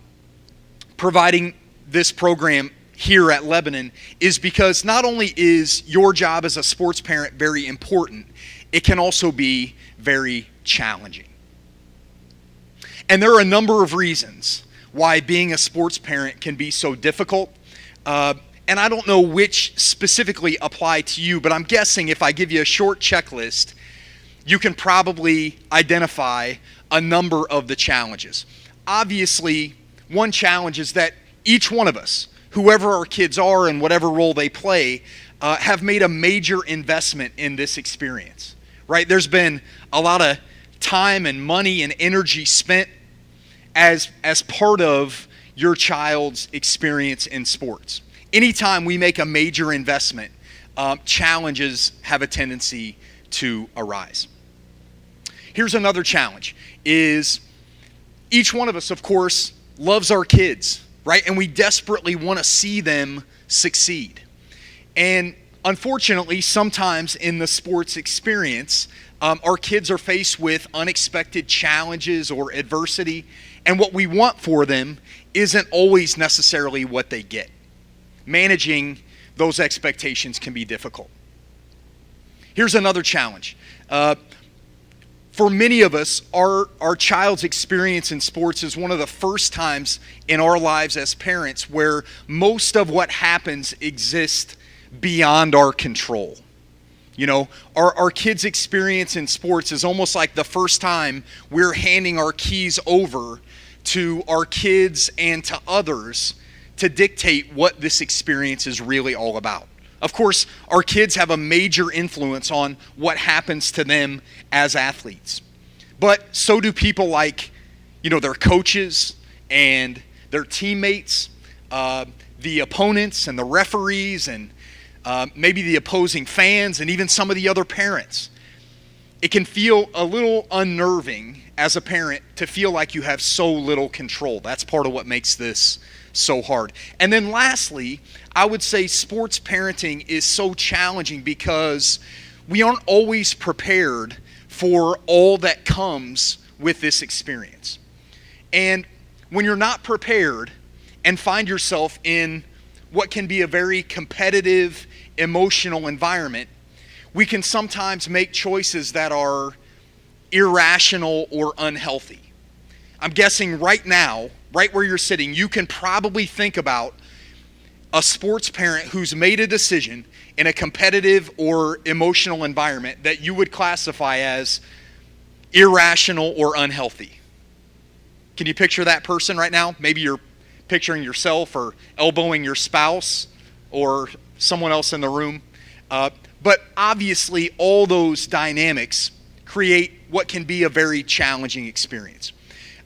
providing this program here at Lebanon is because not only is your job as a sports parent very important, it can also be very challenging. And there are a number of reasons why being a sports parent can be so difficult. and I don't know which specifically apply to you, but I'm guessing if I give you a short checklist, you can probably identify a number of the challenges. Obviously, one challenge is that each one of us, whoever our kids are and whatever role they play, have made a major investment in this experience, right? There's been a lot of time and money and energy spent as part of your child's experience in sports. Anytime we make a major investment, challenges have a tendency to arise. Here's another challenge, is each one of us, of course, loves our kids, right? And we desperately want to see them succeed. And unfortunately, sometimes in the sports experience, our kids are faced with unexpected challenges or adversity, and what we want for them isn't always necessarily what they get. Managing those expectations can be difficult. Here's another challenge. For many of us, our child's experience in sports is one of the first times in our lives as parents where most of what happens exists beyond our control. You know, our kids' experience in sports is almost like the first time we're handing our keys over to our kids and to others to dictate what this experience is really all about. Of course, our kids have a major influence on what happens to them as athletes. But so do people like, their coaches and their teammates, the opponents and the referees, and maybe the opposing fans, and even some of the other parents. It can feel a little unnerving as a parent to feel like you have so little control. That's part of what makes this so hard. And then lastly, I would say sports parenting is so challenging because we aren't always prepared for all that comes with this experience. And when you're not prepared and find yourself in what can be a very competitive, emotional environment, we can sometimes make choices that are irrational or unhealthy. I'm guessing right now, right where you're sitting, you can probably think about a sports parent who's made a decision in a competitive or emotional environment that you would classify as irrational or unhealthy. Can you picture that person right now? Maybe you're picturing yourself or elbowing your spouse or someone else in the room. But obviously, all those dynamics create what can be a very challenging experience.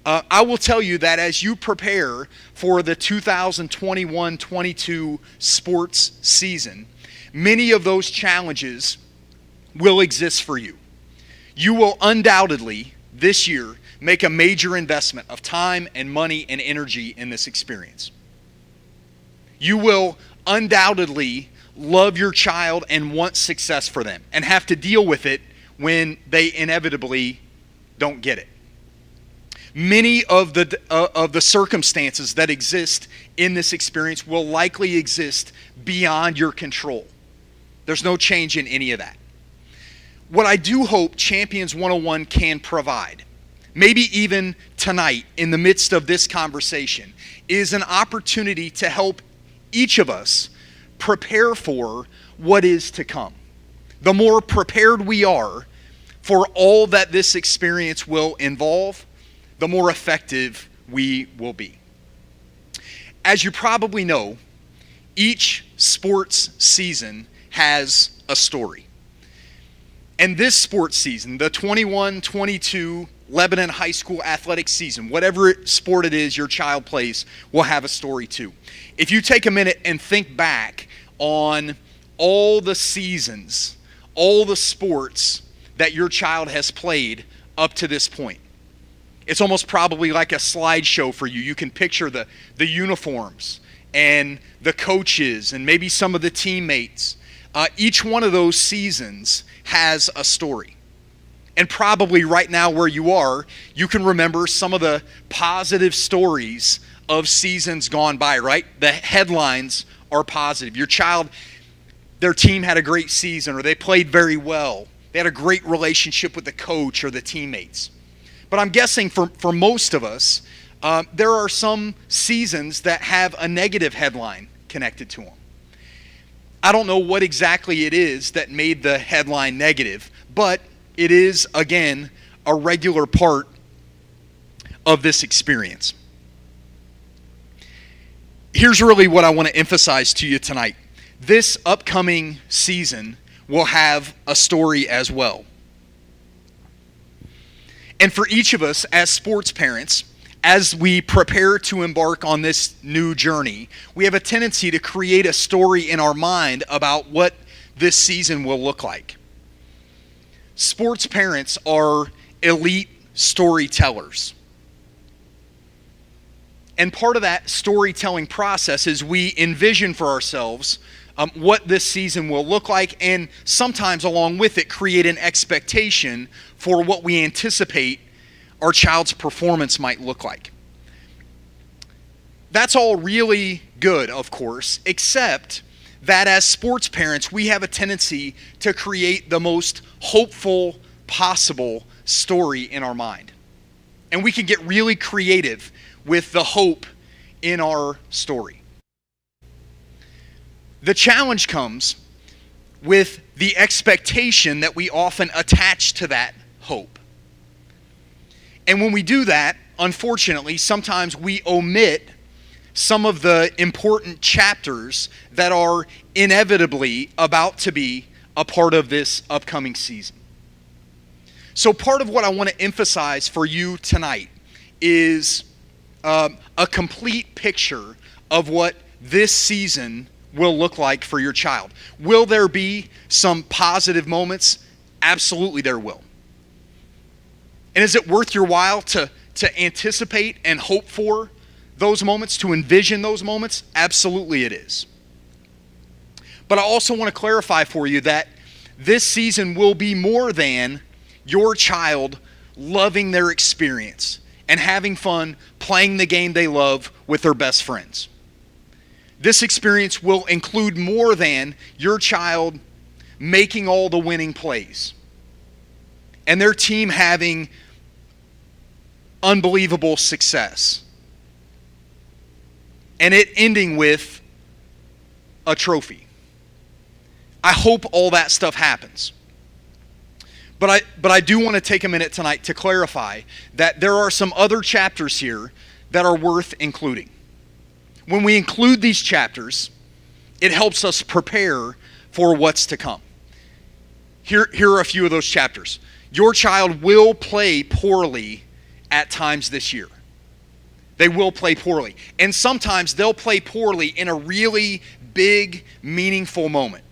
I will tell you that as you prepare for the 2021-22 sports season, many of those challenges will exist for you. You will undoubtedly, this year, make a major investment of time and money and energy in this experience. You will undoubtedly love your child and want success for them and have to deal with it when they inevitably don't get it. Many of the circumstances that exist in this experience will likely exist beyond your control. There's no change in any of that. What I do hope Champions 101 can provide, maybe even tonight in the midst of this conversation, is an opportunity to help each of us prepare for what is to come. The more prepared we are for all that this experience will involve, the more effective we will be. As you probably know, each sports season has a story. And this sports season, the 21-22 Lebanon High School athletic season, whatever sport it is your child plays, will have a story too. If you take a minute and think back on all the seasons, all the sports that your child has played up to this point, it's almost probably like a slideshow for you. You can picture the uniforms and the coaches and maybe some of the teammates. Each one of those seasons has a story. And probably right now where you are, you can remember some of the positive stories of seasons gone by, right? The headlines are positive. Your child, their team had a great season, or they played very well. They had a great relationship with the coach or the teammates. But I'm guessing for most of us, there are some seasons that have a negative headline connected to them. I don't know what exactly it is that made the headline negative, but it is, again, a regular part of this experience. Here's really what I want to emphasize to you tonight. This upcoming season will have a story as well. And for each of us as sports parents, as we prepare to embark on this new journey, we have a tendency to create a story in our mind about what this season will look like. Sports parents are elite storytellers. And part of that storytelling process is we envision for ourselves what this season will look like, and sometimes along with it create an expectation for what we anticipate our child's performance might look like. That's all really good, of course, except that as sports parents, we have a tendency to create the most hopeful possible story in our mind. And we can get really creative with the hope in our story. The challenge comes with the expectation that we often attach to that hope. And when we do that, unfortunately, sometimes we omit some of the important chapters that are inevitably about to be a part of this upcoming season. So part of what I want to emphasize for you tonight is a complete picture of what this season will look like for your child. Will there be some positive moments? Absolutely there will. And is it worth your while to anticipate and hope for those moments, to envision those moments? Absolutely it is. But I also want to clarify for you that this season will be more than your child loving their experience and having fun playing the game they love with their best friends. This experience will include more than your child making all the winning plays and their team having unbelievable success and it ending with a trophy. I hope all that stuff happens. But I do want to take a minute tonight to clarify that there are some other chapters here that are worth including. When we include these chapters, it helps us prepare for what's to come. Here are a few of those chapters. Your child will play poorly at times this year. They will play poorly. And sometimes they'll play poorly in a really big, meaningful moment.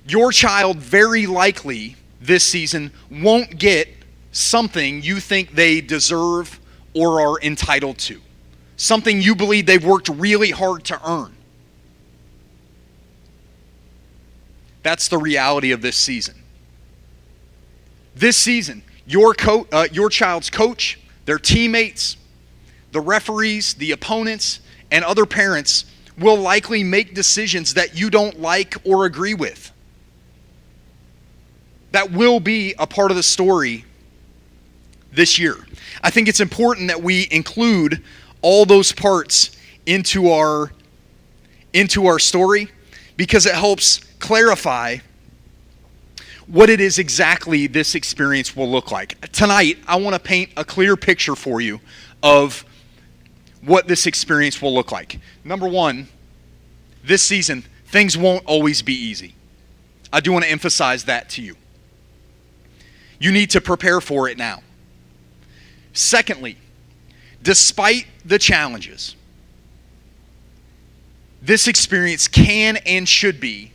Your child very likely this season won't get something you think they deserve or are entitled to. Something you believe they've worked really hard to earn. That's the reality of this season. This season, your child's coach, their teammates, the referees, the opponents, and other parents will likely make decisions that you don't like or agree with. That will be a part of the story this year. I think it's important that we include all those parts into our story because it helps clarify what it is exactly this experience will look like. Tonight, I want to paint a clear picture for you of what this experience will look like. Number one, this season, things won't always be easy. I do want to emphasize that to you. You need to prepare for it now. Secondly, despite the challenges, this experience can and should be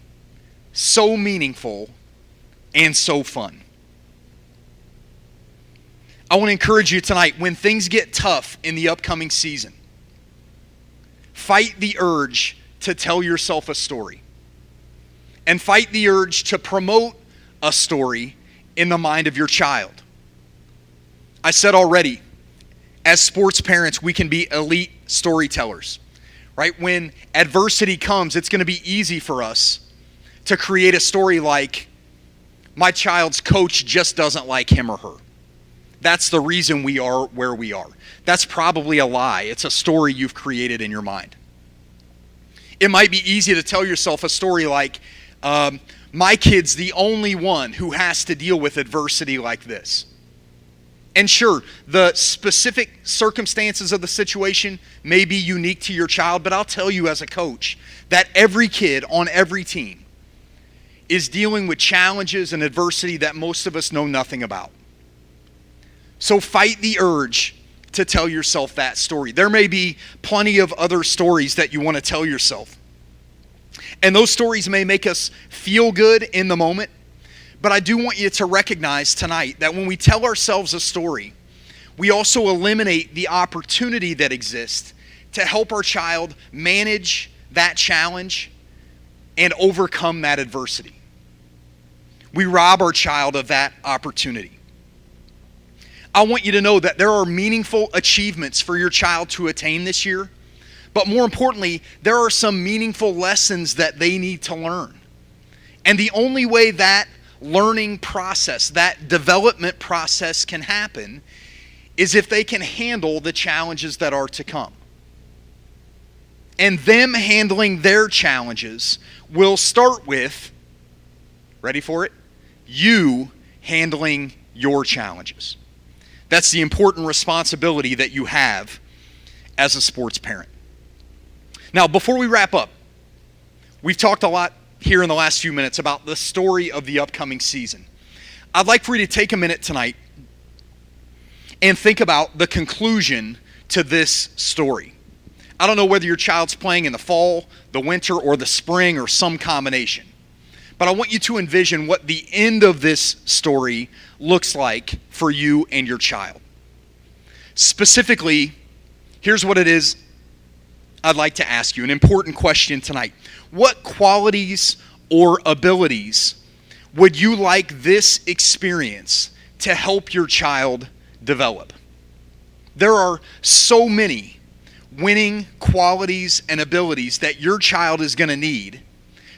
so meaningful and so fun. I want to encourage you tonight, when things get tough in the upcoming season, fight the urge to tell yourself a story. And fight the urge to promote a story in the mind of your child. I said already, as sports parents, we can be elite storytellers, right? When adversity comes, it's going to be easy for us to create a story like, my child's coach just doesn't like him or her. That's the reason we are where we are. That's probably a lie. It's a story you've created in your mind. It might be easy to tell yourself a story like, my kid's the only one who has to deal with adversity like this. And sure, the specific circumstances of the situation may be unique to your child, but I'll tell you as a coach that every kid on every team is dealing with challenges and adversity that most of us know nothing about. So fight the urge to tell yourself that story. There may be plenty of other stories that you want to tell yourself. And those stories may make us feel good in the moment, but I do want you to recognize tonight that when we tell ourselves a story, we also eliminate the opportunity that exists to help our child manage that challenge and overcome that adversity. We rob our child of that opportunity. I want you to know that there are meaningful achievements for your child to attain this year, but more importantly, there are some meaningful lessons that they need to learn. And the only way that learning process, that development process can happen is if they can handle the challenges that are to come. And them handling their challenges will start with, ready for it? You handling your challenges. That's the important responsibility that you have as a sports parent. Now, before we wrap up, we've talked a lot here in the last few minutes about the story of the upcoming season. I'd like for you to take a minute tonight and think about the conclusion to this story. I don't know whether your child's playing in the fall, the winter, or the spring, or some combination. But I want you to envision what the end of this story looks like for you and your child. Specifically, here's what it is I'd like to ask you, an important question tonight. What qualities or abilities would you like this experience to help your child develop? There are so many winning qualities and abilities that your child is going to need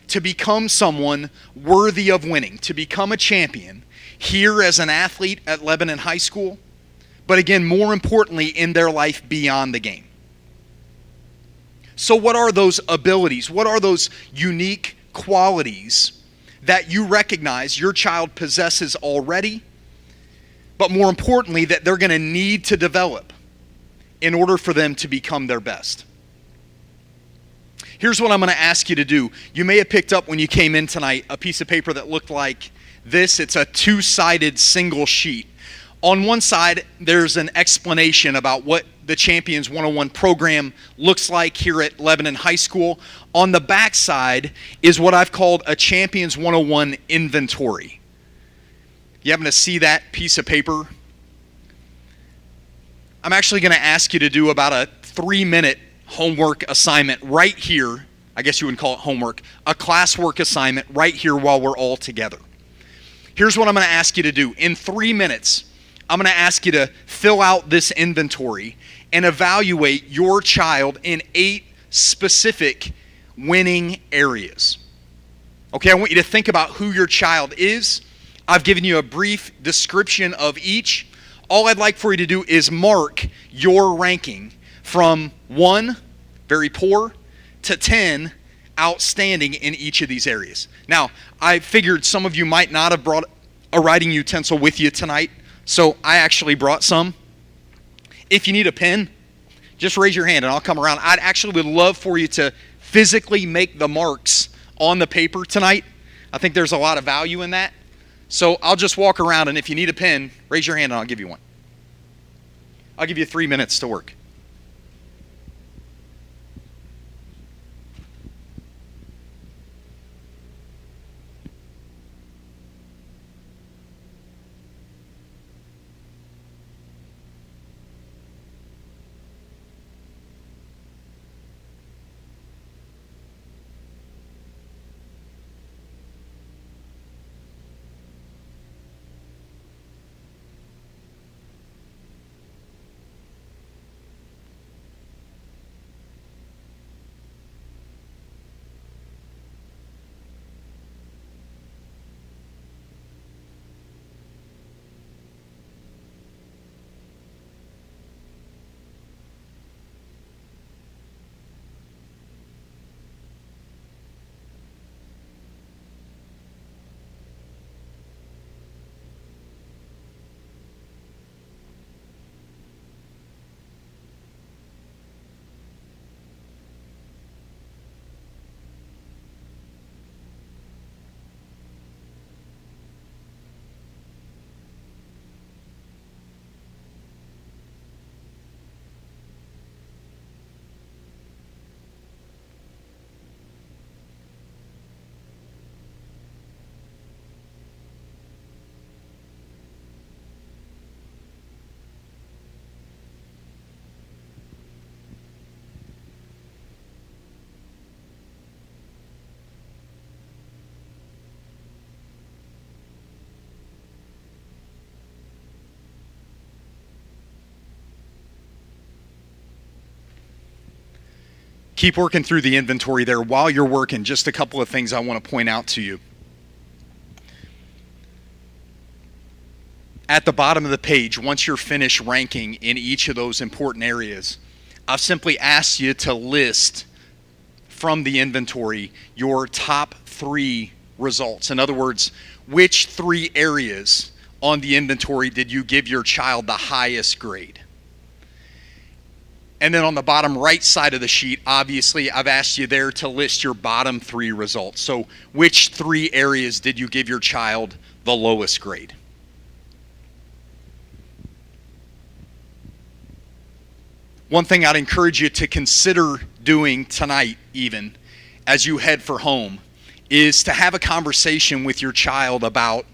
to become someone worthy of winning, to become a champion here as an athlete at Lebanon High School, but again, more importantly, in their life beyond the game. So what are those abilities? What are those unique qualities that you recognize your child possesses already, but more importantly, that they're going to need to develop in order for them to become their best? Here's what I'm going to ask you to do. You may have picked up when you came in tonight a piece of paper that looked like this. It's a two-sided single sheet. On one side, there's an explanation about what the Champions 101 program looks like here at Lebanon High School. On the back side is what I've called a Champions 101 inventory. You happen to see that piece of paper? I'm actually going to ask you to do about a 3-minute homework assignment right here. I guess you wouldn't call it homework. A classwork assignment right here while we're all together. Here's what I'm going to ask you to do. In 3 minutes, I'm going to ask you to fill out this inventory and evaluate your child in 8 specific winning areas. Okay, I want you to think about who your child is. I've given you a brief description of each. All I'd like for you to do is mark your ranking from 1, very poor, to 10, outstanding in each of these areas. Now, I figured some of you might not have brought a writing utensil with you tonight, so I actually brought some. If you need a pen, just raise your hand and I'll come around. I'd actually would love for you to physically make the marks on the paper tonight. I think there's a lot of value in that. So I'll just walk around, and if you need a pen, raise your hand and I'll give you one. I'll give you 3 minutes to work. keep working through the inventory there. While you're working, just a couple of things I want to point out to you. At the bottom of the page, once you're finished ranking in each of those important areas, I've simply asked you to list from the inventory your top 3 results. In other words, which 3 areas on the inventory did you give your child the highest grade? And then on the bottom right side of the sheet, obviously, I've asked you there to list your bottom 3 results. So which 3 areas did you give your child the lowest grade? One thing I'd encourage you to consider doing tonight, even as you head for home, is to have a conversation with your child about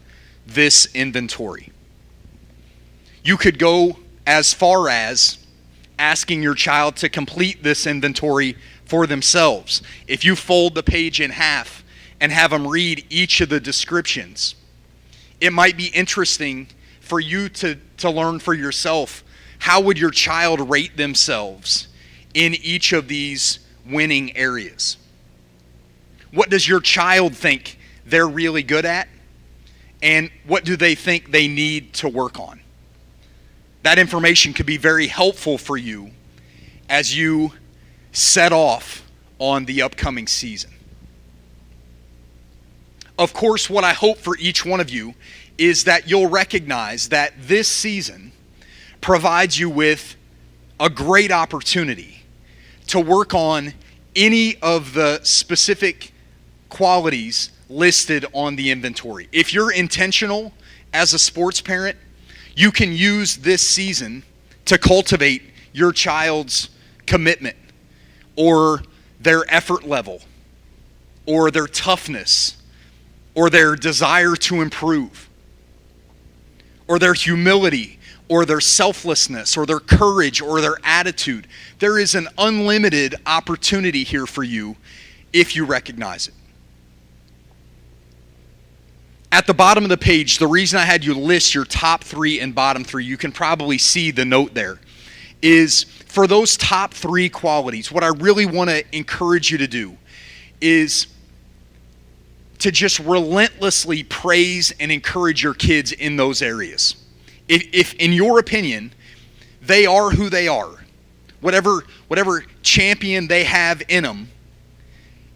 this inventory. You could go as far as asking your child to complete this inventory for themselves. If you fold the page in half and have them read each of the descriptions, it might be interesting for you to learn for yourself, how would your child rate themselves in each of these winning areas? What does your child think they're really good at? And what do they think they need to work on? That information could be very helpful for you as you set off on the upcoming season. Of course, what I hope for each one of you is that you'll recognize that this season provides you with a great opportunity to work on any of the specific qualities listed on the inventory. If you're intentional as a sports parent, you can use this season to cultivate your child's commitment or their effort level or their toughness or their desire to improve or their humility or their selflessness or their courage or their attitude. There is an unlimited opportunity here for you if you recognize it. At the bottom of the page, the reason I had you list your top 3 and bottom 3, you can probably see the note there, is for those top 3 qualities, what I really want to encourage you to do is to just relentlessly praise and encourage your kids in those areas. If in your opinion, they are who they are, whatever champion they have in them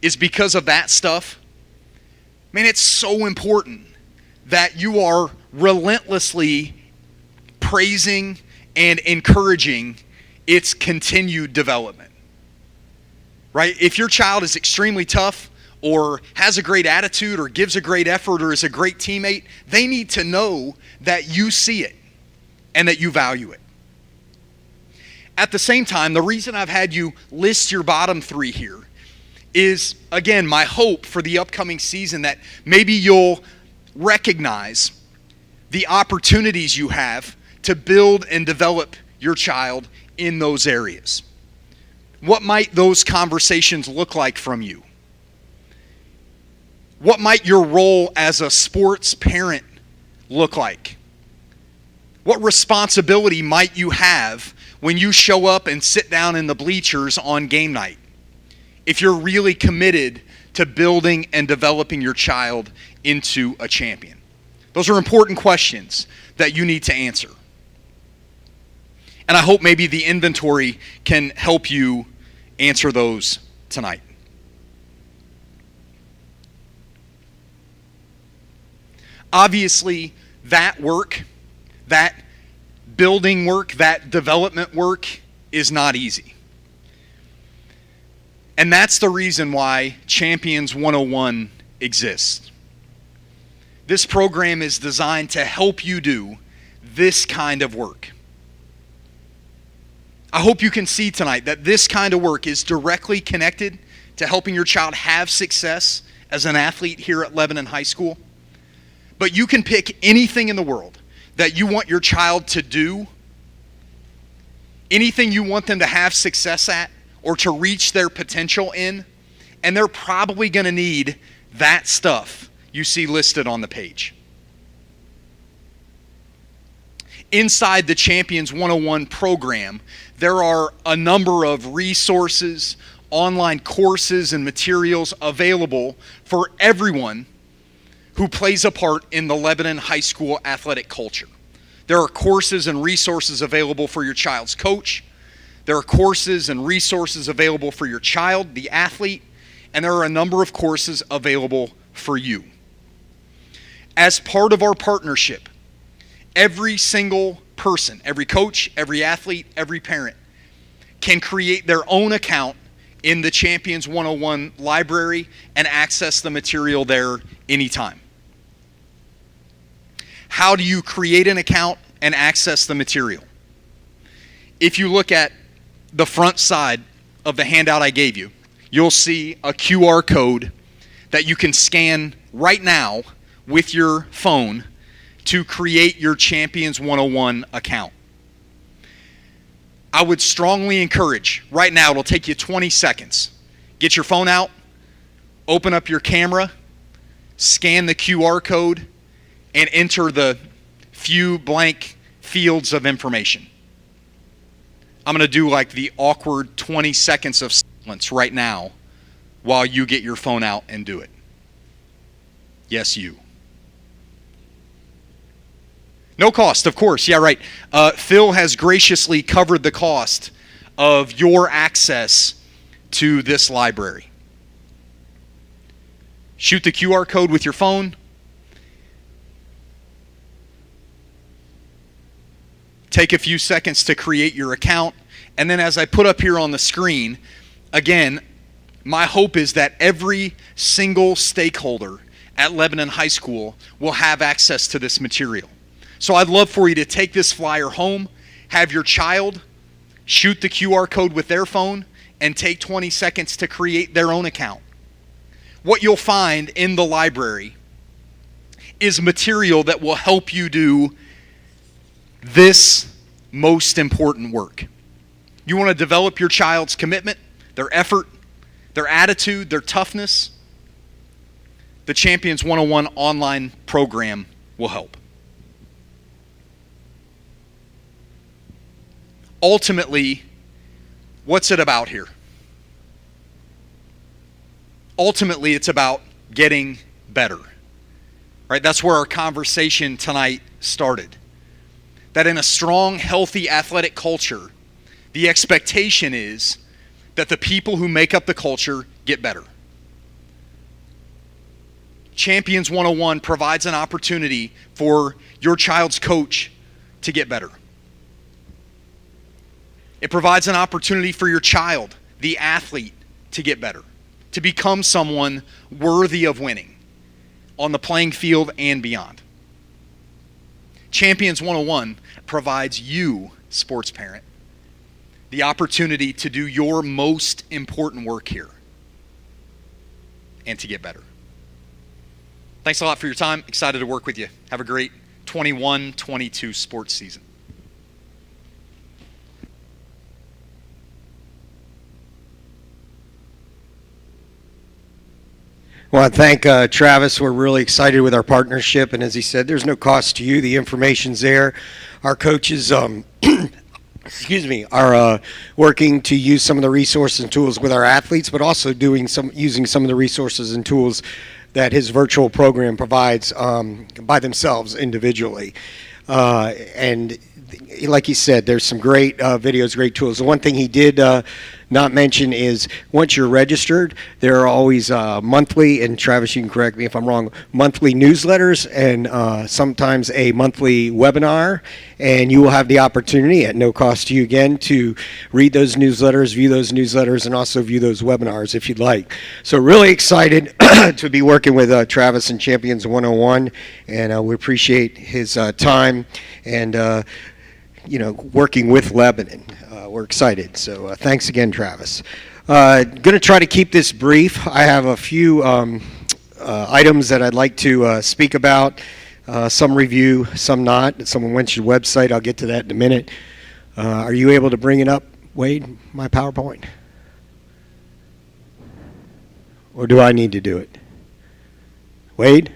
is because of that stuff, man, it's so important that you are relentlessly praising and encouraging its continued development. Right? If your child is extremely tough or has a great attitude or gives a great effort or is a great teammate, they need to know that you see it and that you value it. At the same time, the reason I've had you list your bottom 3 here is, again, my hope for the upcoming season that maybe you'll recognize the opportunities you have to build and develop your child in those areas. What might those conversations look like from you? What might your role as a sports parent look like? What responsibility might you have when you show up and sit down in the bleachers on game night? If you're really committed to building and developing your child into a champion. Those are important questions that you need to answer. And I hope maybe the inventory can help you answer those tonight. Obviously, that work, that building work, that development work is not easy. And that's the reason why Champions 101 exists. This program is designed to help you do this kind of work. I hope you can see tonight that this kind of work is directly connected to helping your child have success as an athlete here at Lebanon High School. But you can pick anything in the world that you want your child to do, anything you want them to have success at or to reach their potential in, and they're probably going to need that stuff you see listed on the page. Inside the Champions 101 program, there are a number of resources, online courses and materials available for everyone who plays a part in the Lebanon High School athletic culture. There are courses and resources available for your child's coach. There are courses and resources available for your child, the athlete, and there are a number of courses available for you. As part of our partnership, every single person, every coach, every athlete, every parent can create their own account in the Champions 101 library and access the material there anytime. How do you create an account and access the material? If you look at the front side of the handout I gave you, you'll see a QR code that you can scan right now with your phone to create your Champions 101 account. I would strongly encourage, right now it'll take you 20 seconds. Get your phone out, open up your camera, scan the QR code, and enter the few blank fields of information. I'm going to do like the awkward 20 seconds of silence right now while you get your phone out and do it. Yes, you. No cost, of course. Yeah, right. Phil has graciously covered the cost of your access to this library. Shoot the QR code with your phone. Take a few seconds to create your account. And then as I put up here on the screen, again, my hope is that every single stakeholder at Lebanon High School will have access to this material. So I'd love for you to take this flyer home, have your child shoot the QR code with their phone, and take 20 seconds to create their own account. What you'll find in the library is material that will help you do this most important work. You want to develop your child's commitment, their effort, their attitude, their toughness. The Champions 101 online program will help. Ultimately, what's it about here? Ultimately, it's about getting better. Right? That's where our conversation tonight started. That in a strong, healthy athletic culture, the expectation is that the people who make up the culture get better. Champions 101 provides an opportunity for your child's coach to get better. It provides an opportunity for your child, the athlete, to get better, to become someone worthy of winning on the playing field and beyond. Champions 101 provides you, sports parent, the opportunity to do your most important work here and to get better. Thanks a lot for your time. Excited to work with you. Have a great 21-22 sports season. I want to thank Travis. We're really excited with our partnership, and as he said, there's no cost to you. The information's there. Our coaches, excuse me, are working to use some of the resources and tools with our athletes, but also using some of the resources and tools that his virtual program provides by themselves individually. And like he said, there's some great videos, great tools. The one thing he did not mention is once you're registered, there are always monthly, and Travis, you can correct me if I'm wrong, monthly newsletters and sometimes a monthly webinar, and you will have the opportunity at no cost to you again to read those newsletters, view those newsletters, and also view those webinars if you'd like. So really excited to be working with Travis and Champions 101, and we appreciate his time and working with Lebanon. We're excited. So thanks again, Travis. Going to try to keep this brief. I have a few items that I'd like to speak about. Some review, some not. Someone went to your website. I'll get to that in a minute. Are you able to bring it up, Wade, my PowerPoint? Or do I need to do it? Wade?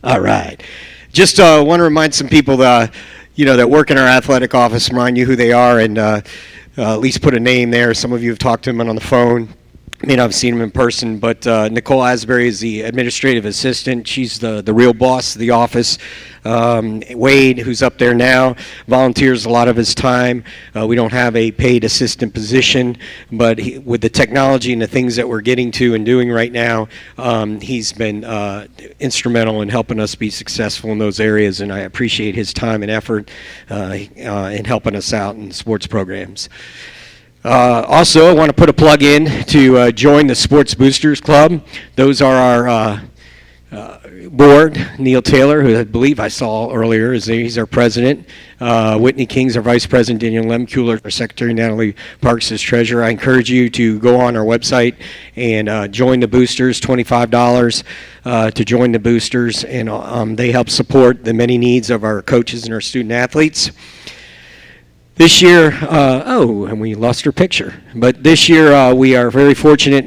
All right. Just want to remind some people that that work in our athletic office, remind you who they are, and at least put a name there. Some of you have talked to him on the phone. May not have seen him in person, but Nicole Asbury is the administrative assistant. She's the real boss of the office. Wade, who's up there now, volunteers a lot of his time. We don't have a paid assistant position, but with the technology and the things that we're getting to and doing right now, he's been instrumental in helping us be successful in those areas, and I appreciate his time and effort in helping us out in sports programs. Also, I want to put a plug in to join the Sports Boosters Club. Those are our board. Neil Taylor, who I believe I saw earlier, he's our president. Whitney King's our vice president. Daniel Lemkuhler, our secretary. Natalie Parks is treasurer. I encourage you to go on our website and join the boosters. $25 to join the boosters, and they help support the many needs of our coaches and our student athletes. This year, and we lost her picture. But this year, we are very fortunate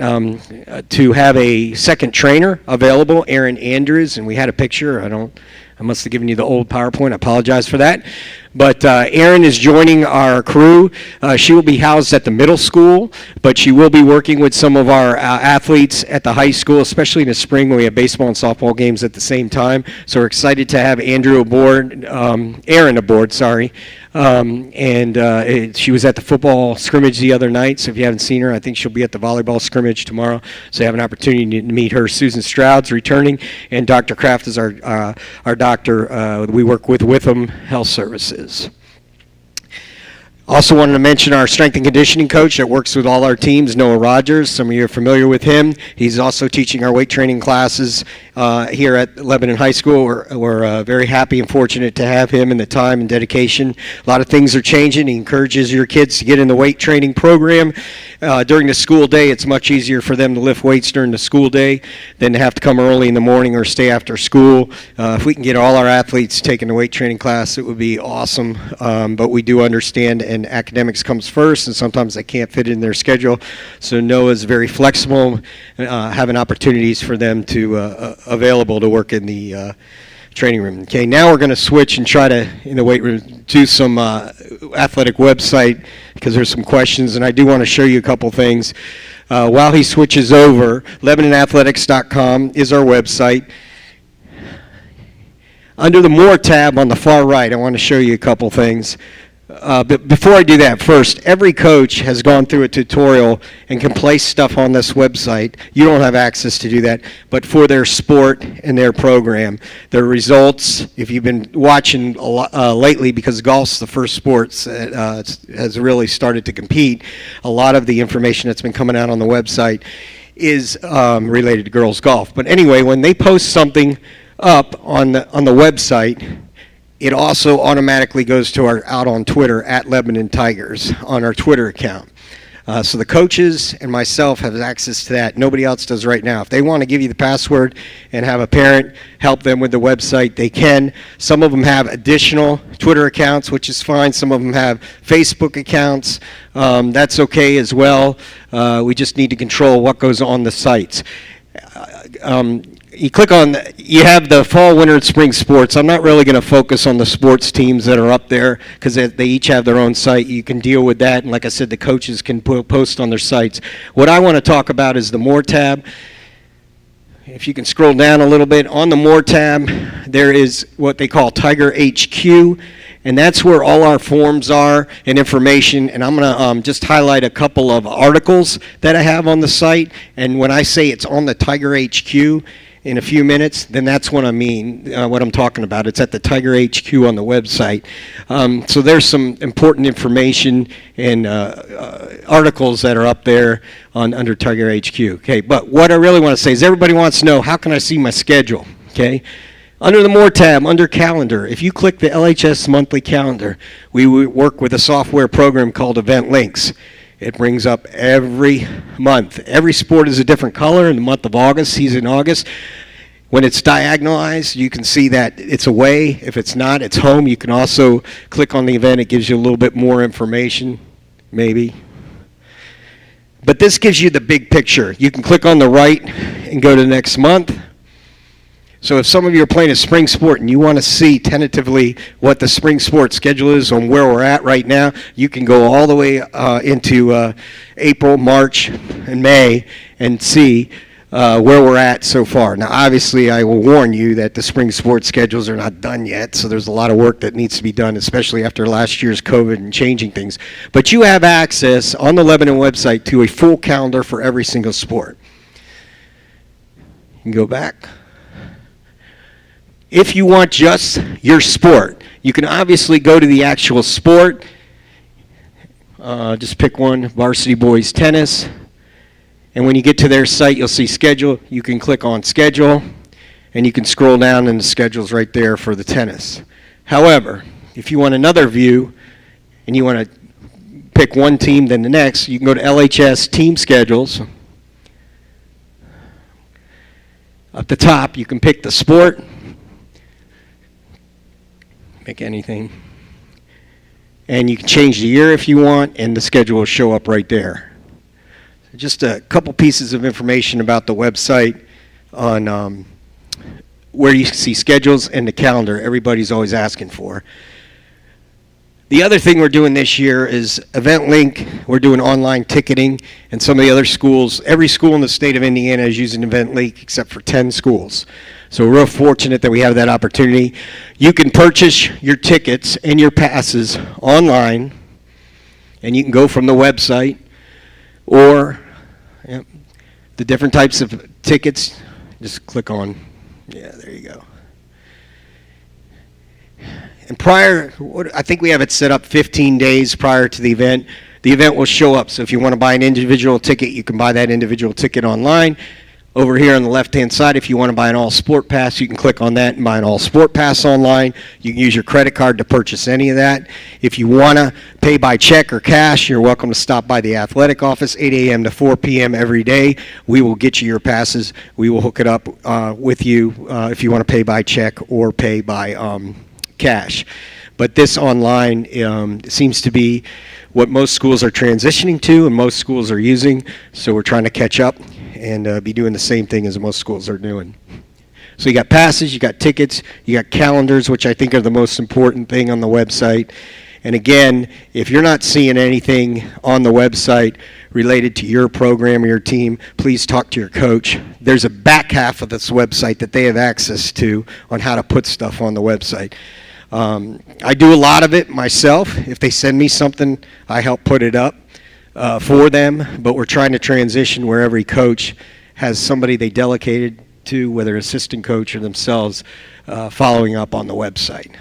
to have a second trainer available, Erin Andrews, and we had a picture. I must have given you the old PowerPoint. I apologize for that. But Erin is joining our crew. She will be housed at the middle school, but she will be working with some of our athletes at the high school, especially in the spring when we have baseball and softball games at the same time. So we're excited to have Erin aboard, sorry. She was at the football scrimmage the other night, so if you haven't seen her, I think she'll be at the volleyball scrimmage tomorrow. So you have an opportunity to meet her. Susan Stroud's returning, and Dr. Kraft is our doctor. We work with Witham Health Services. Also wanted to mention our strength and conditioning coach that works with all our teams, Noah Rogers. Some of you are familiar with him. He's also teaching our weight training classes here at Lebanon High School. We're very happy and fortunate to have him and the time and dedication. A lot of things are changing. He encourages your kids to get in the weight training program. During the school day, it's much easier for them to lift weights during the school day than to have to come early in the morning or stay after school. If we can get all our athletes taking the weight training class, it would be awesome. But we do understand, and academics comes first, and sometimes they can't fit in their schedule. So Noah's very flexible, having opportunities for them to available to work in the training room. Okay, now we're going to switch and try to, in the weight room, do some athletic website, because there's some questions, and I do want to show you a couple things. While he switches over, LebanonAthletics.com is our website. Under the More tab on the far right, I want to show you a couple things. But before I do that, first, every coach has gone through a tutorial and can place stuff on this website. You don't have access to do that, but for their sport and their program. Their results, if you've been watching a lot, lately, because golf's the first sport that has really started to compete, a lot of the information that's been coming out on the website is related to girls golf. But anyway, when they post something up on the website, it also automatically goes to out on Twitter, at Lebanon Tigers, on our Twitter account. So the coaches and myself have access to that. Nobody else does right now. If they want to give you the password and have a parent help them with the website, they can. Some of them have additional Twitter accounts, which is fine. Some of them have Facebook accounts. That's okay as well. We just need to control what goes on the sites. You click on, you have the fall, winter, and spring sports. I'm not really going to focus on the sports teams that are up there, because they each have their own site. You can deal with that, and like I said, the coaches can post on their sites. What I want to talk about is the More tab. If you can scroll down a little bit, on the More tab, there is what they call Tiger HQ, and that's where all our forms are and information. And I'm going to just highlight a couple of articles that I have on the site. And when I say it's on the Tiger HQ in a few minutes, then that's what I mean, what I'm talking about. It's at the Tiger HQ on the website. So there's some important information and articles that are up there under Tiger HQ. Okay, but what I really want to say is everybody wants to know, how can I see my schedule? Okay. Under the More tab, under Calendar, if you click the LHS monthly calendar, we work with a software program called Event Links. It brings up every month. Every sport is a different color. In the month of August, season August, when it's diagonalized, you can see that it's away. If it's not, it's home. You can also click on the event. It gives you a little bit more information, maybe. But this gives you the big picture. You can click on the right and go to next month. So if some of you are playing a spring sport and you want to see tentatively what the spring sport schedule is on where we're at right now, you can go all the way into April, March, and May and see where we're at so far. Now, obviously, I will warn you that the spring sports schedules are not done yet, so there's a lot of work that needs to be done, especially after last year's COVID and changing things. But you have access on the Lebanon website to a full calendar for every single sport. You can go back. If you want just your sport, you can obviously go to the actual sport. Just pick one, varsity boys tennis. And when you get to their site, you'll see schedule. You can click on schedule, and you can scroll down, and the schedule's right there for the tennis. However, if you want another view, and you want to pick one team then the next, you can go to LHS team schedules. At the top, you can pick the sport. Pick anything. And you can change the year if you want, and the schedule will show up right there. Just a couple pieces of information about the website on where you see schedules and the calendar everybody's always asking for. The other thing we're doing this year is EventLink. We're doing online ticketing, and some of the other schools, every school in the state of Indiana is using EventLink except for 10 schools. So we're real fortunate that we have that opportunity. You can purchase your tickets and your passes online, and you can go from the website, or the different types of tickets, just click on, there you go. And I think we have it set up 15 days prior to the event. The event will show up, so if you want to buy an individual ticket, you can buy that individual ticket online. Over here on the left-hand side, if you want to buy an all-sport pass, you can click on that and buy an all-sport pass online. You can use your credit card to purchase any of that. If you want to pay by check or cash, you're welcome to stop by the athletic office 8 a.m. to 4 p.m. every day. We will get you your passes. We will hook it up with you if you want to pay by check or pay by cash. But this online seems to be what most schools are transitioning to and most schools are using, so we're trying to catch up and be doing the same thing as most schools are doing. So you got passes, you got tickets, you got calendars, which I think are the most important thing on the website. And again, if you're not seeing anything on the website related to your program or your team, please talk to your coach. There's a back half of this website that they have access to on how to put stuff on the website. I do a lot of it myself. If they send me something, I help put it up for them, but we're trying to transition where every coach has somebody they delegated to, whether assistant coach or themselves, following up on the website.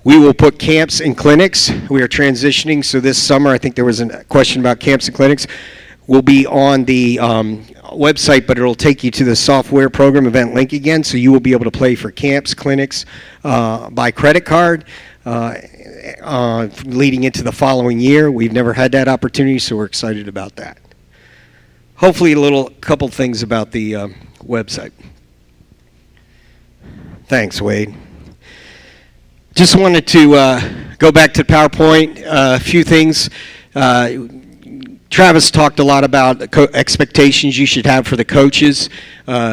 We will put camps and clinics. We are transitioning, so this summer, I think there was a question about camps and clinics. Will be on the website, but it'll take you to the software program EventLink again, so you will be able to play for camps, clinics, by credit card, leading into the following year. We've never had that opportunity, so we're excited about that. Hopefully a couple things about the website. Thanks, Wade. Just wanted to go back to PowerPoint, a few things. Travis talked a lot about expectations you should have for the coaches.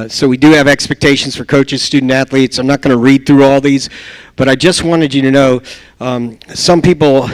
So we do have expectations for coaches, student athletes. I'm not going to read through all these, but I just wanted you to know some people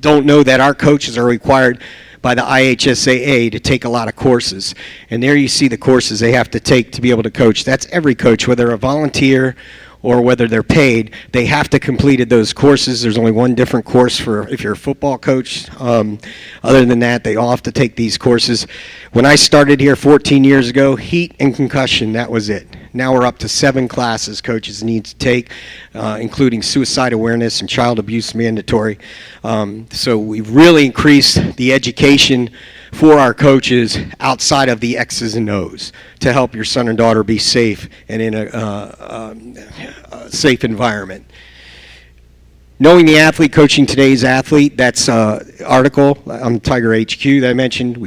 don't know that our coaches are required by the IHSAA to take a lot of courses. And there you see the courses they have to take to be able to coach. That's every coach, whether a volunteer or whether they're paid, they have to completed those courses. There's only one different course for if you're a football coach. Other than that, they all have to take these courses. When I started here 14 years ago, heat and concussion, that was it. Now we're up to 7 classes coaches need to take, including suicide awareness and child abuse mandatory. So we've really increased the education for our coaches outside of the X's and O's to help your son and daughter be safe and in a safe environment. Knowing the athlete, coaching today's athlete, that's article on Tiger HQ that I mentioned.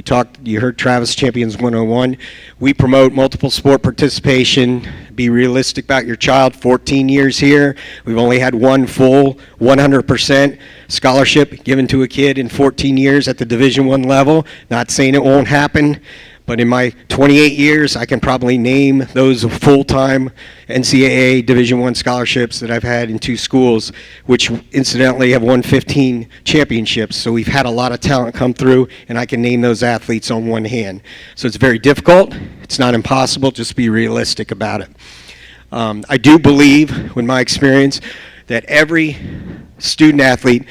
You heard Travis, Champions 101. We promote multiple sport participation. Be realistic about your child. 14 years here. We've only had one full 100% scholarship given to a kid in 14 years at the Division I level. Not saying it won't happen, But in my 28 years, I can probably name those full-time NCAA Division I scholarships that I've had in 2 schools, which incidentally have won 15 championships. So we've had a lot of talent come through, and I can name those athletes on one hand. So it's very difficult. It's not impossible. Just be realistic about it. I do believe, with my experience, that every student athlete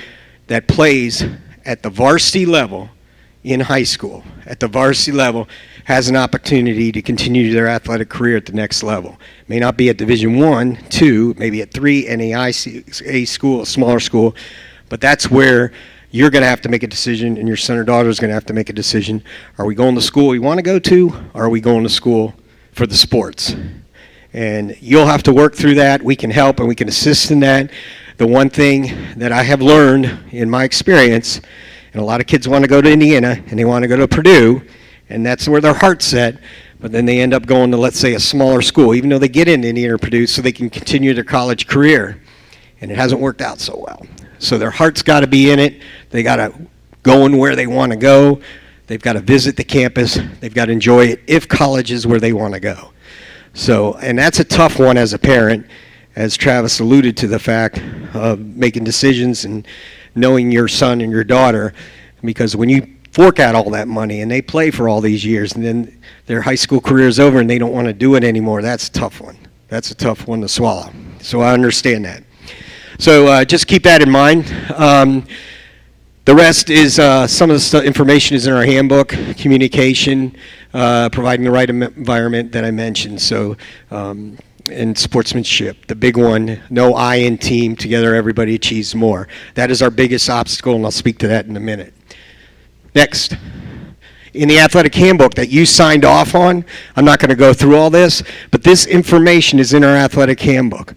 that plays at the varsity level in high school, at the varsity level, has an opportunity to continue their athletic career at the next level. May not be at Division I, II, maybe at 3 NAIA school, a smaller school, but that's where you're going to have to make a decision, and your son or daughter is going to have to make a decision. Are we going to school we want to go to, or are we going to school for the sports? And you'll have to work through that. We can help and we can assist in that. The one thing that I have learned in my experience, and a lot of kids want to go to Indiana and they want to go to Purdue, and that's where their heart's set, but then they end up going to, let's say, a smaller school, even though they get into Indiana or Purdue, so they can continue their college career, and it hasn't worked out so well. So their heart's got to be in it. They got to go in where they want to go. They've got to visit the campus. They've got to enjoy it if college is where they want to go. So, and that's a tough one as a parent, as Travis alluded to the fact of making decisions and knowing your son and your daughter, because when you fork out all that money and they play for all these years and then their high school career is over and they don't want to do it anymore, that's a tough one. That's a tough one to swallow. So I understand that. So just keep that in mind. The rest is some of the information is in our handbook, communication, providing the right environment that I mentioned. So, and sportsmanship, the big one, no I in team, together everybody achieves more. That is our biggest obstacle, and I'll speak to that in a minute. Next, in the athletic handbook that you signed off on, I'm not going to go through all this, but this information is in our athletic handbook.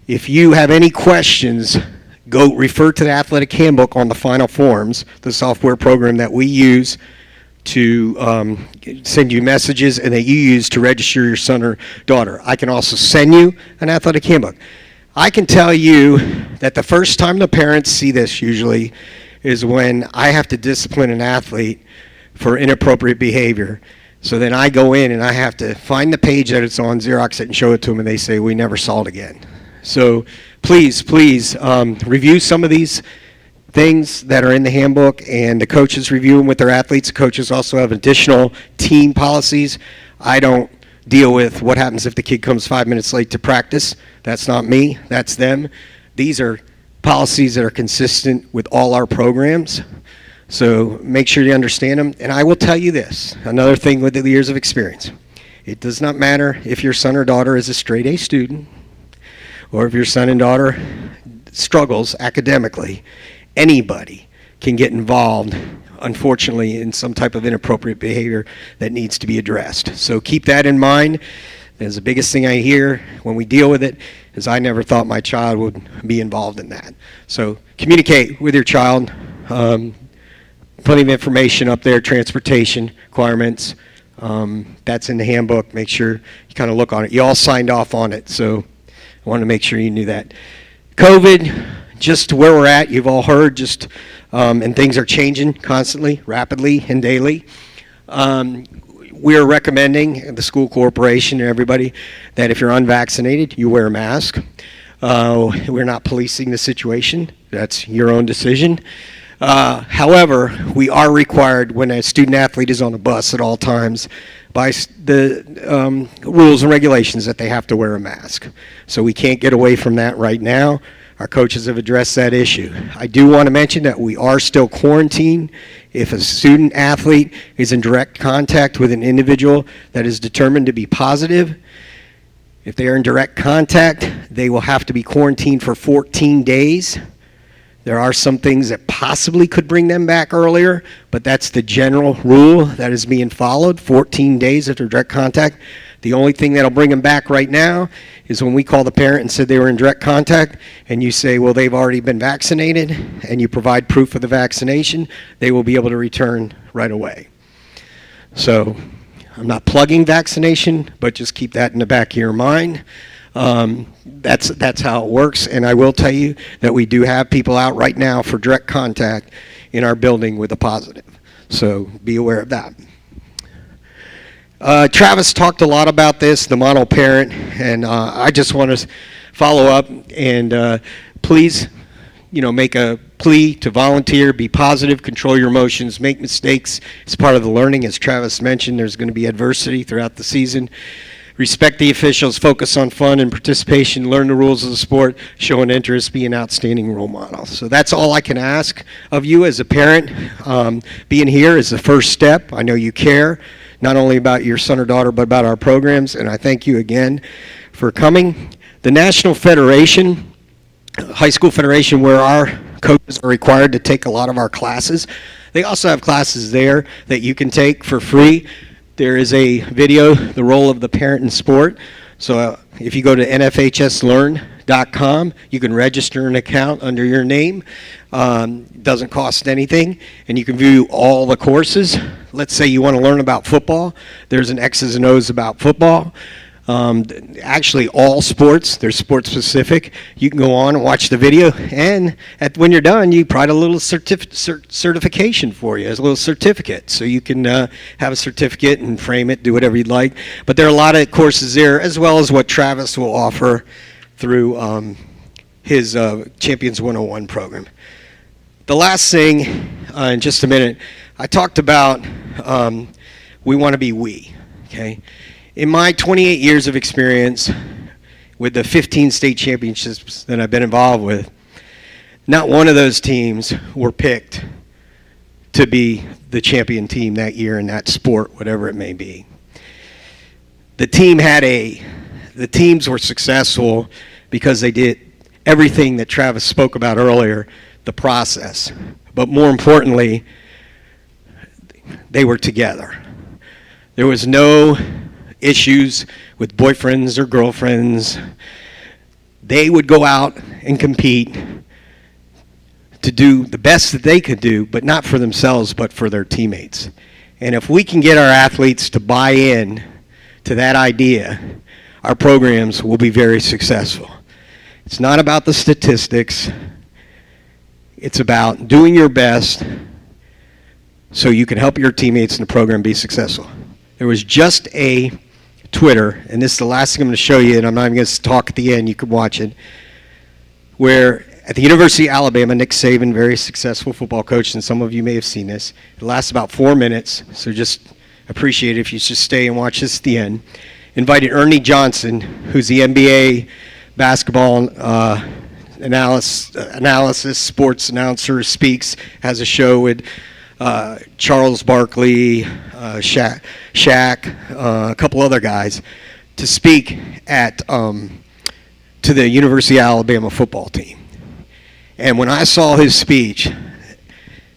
If you have any questions, go refer to the athletic handbook on the final forms, the software program that we use to send you messages and that you use to register your son or daughter. I can also send you an athletic handbook. I can tell you that the first time the parents see this usually is when I have to discipline an athlete for inappropriate behavior. So then I go in and I have to find the page that it's on, Xerox it, and show it to them, and they say, we never saw it again. So please review some of these things that are in the handbook, and the coaches review them with their athletes. The coaches also have additional team policies. I don't deal with what happens if the kid comes 5 minutes late to practice. That's not me, that's them. These are policies that are consistent with all our programs. So make sure you understand them. And I will tell you this, another thing with the years of experience. It does not matter if your son or daughter is a straight A student or if your son and daughter struggles academically. Anybody can get involved, unfortunately, in some type of inappropriate behavior that needs to be addressed. So keep that in mind. That's the biggest thing I hear when we deal with it, is I never thought my child would be involved in that. So communicate with your child. Plenty of information up there, transportation requirements. That's in the handbook. Make sure you kind of look on it. You all signed off on it, so I wanted to make sure you knew that. COVID, just where we're at, you've all heard, and things are changing constantly, rapidly, and daily. We're recommending, the school corporation and everybody, that if you're unvaccinated, you wear a mask. We're not policing the situation. That's your own decision. However, we are required when a student athlete is on a bus at all times by the rules and regulations that they have to wear a mask. So we can't get away from that right now. Our coaches have addressed that issue. I do want to mention that we are still quarantined if a student athlete is in direct contact with an individual that is determined to be positive. If they are in direct contact, they will have to be quarantined for 14 days. There are some things that possibly could bring them back earlier, but that's the general rule that is being followed, 14 days after direct contact. The only thing that'll bring them back right now is when we call the parent and said they were in direct contact, and you say, well, they've already been vaccinated, and you provide proof of the vaccination, they will be able to return right away. So I'm not plugging vaccination, but just keep that in the back of your mind. That's how it works, and I will tell you that we do have people out right now for direct contact in our building with a positive. So be aware of that. Travis talked a lot about this, the model parent, and I just want to follow up and please, make a plea to volunteer, be positive, control your emotions, make mistakes. It's part of the learning. As Travis mentioned, there's going to be adversity throughout the season. Respect the officials, focus on fun and participation, learn the rules of the sport, show an interest, be an outstanding role model. So that's all I can ask of you as a parent. Being here is the first step. I know you care, not only about your son or daughter, but about our programs, and I thank you again for coming. The National Federation, High School Federation, where our coaches are required to take a lot of our classes, they also have classes there that you can take for free. There is a video, the role of the parent in sport. So if you go to nfhslearn.com, you can register an account under your name. Doesn't cost anything, and you can view all the courses. Let's say you want to learn about football. There's an X's and O's about football. Actually, all sports, they're sport specific. You can go on and watch the video, and when you're done, you provide a little certification for you, as a little certificate. So you can have a certificate and frame it, do whatever you'd like. But there are a lot of courses there, as well as what Travis will offer through his Champions 101 program. The last thing, in just a minute, I talked about we want to be we, okay? In my 28 years of experience with the 15 state championships that I've been involved with, not one of those teams were picked to be the champion team that year in that sport, whatever it may be. The teams were successful because they did everything that Travis spoke about earlier, the process. But more importantly, they were together. There was no issues with boyfriends or girlfriends. They would go out and compete to do the best that they could do, but not for themselves, but for their teammates. And if we can get our athletes to buy in to that idea, our programs will be very successful. It's not about the statistics. It's about doing your best so you can help your teammates in the program be successful. There was just a Twitter, and this is the last thing I'm going to show you, and I'm not even going to talk at the end, you can watch it, where at the University of Alabama, Nick Saban, very successful football coach, and some of you may have seen this. It lasts about 4 minutes, so just appreciate it if you just stay and watch this at the end. Invited Ernie Johnson, who's the NBA basketball analysis, sports announcer, speaks, has a show with Charles Barkley, Shaq, a couple other guys, to speak at to the University of Alabama football team. And when I saw his speech,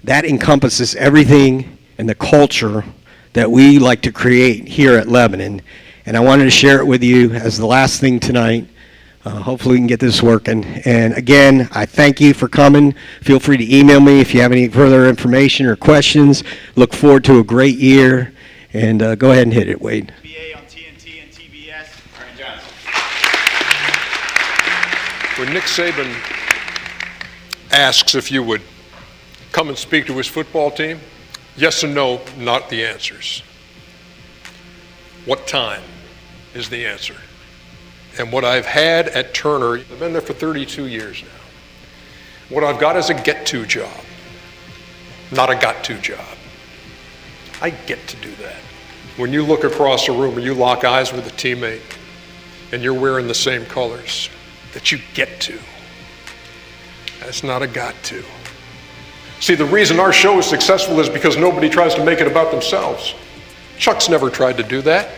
that encompasses everything and the culture that we like to create here at Lebanon. And I wanted to share it with you as the last thing tonight. Hopefully we can get this working. And again, I thank you for coming. Feel free to email me if you have any further information or questions. Look forward to a great year. And go ahead and hit it, Wade. NBA on TNT and TBS. Aaron Johnson. When Nick Saban asks if you would come and speak to his football team, yes and no, not the answers. What time is the answer? And what I've had at Turner, I've been there for 32 years now. What I've got is a get-to job, not a got-to job. I get to do that. When you look across a room or you lock eyes with a teammate and you're wearing the same colors, that you get to. That's not a got to. See, the reason our show is successful is because nobody tries to make it about themselves. Chuck's never tried to do that.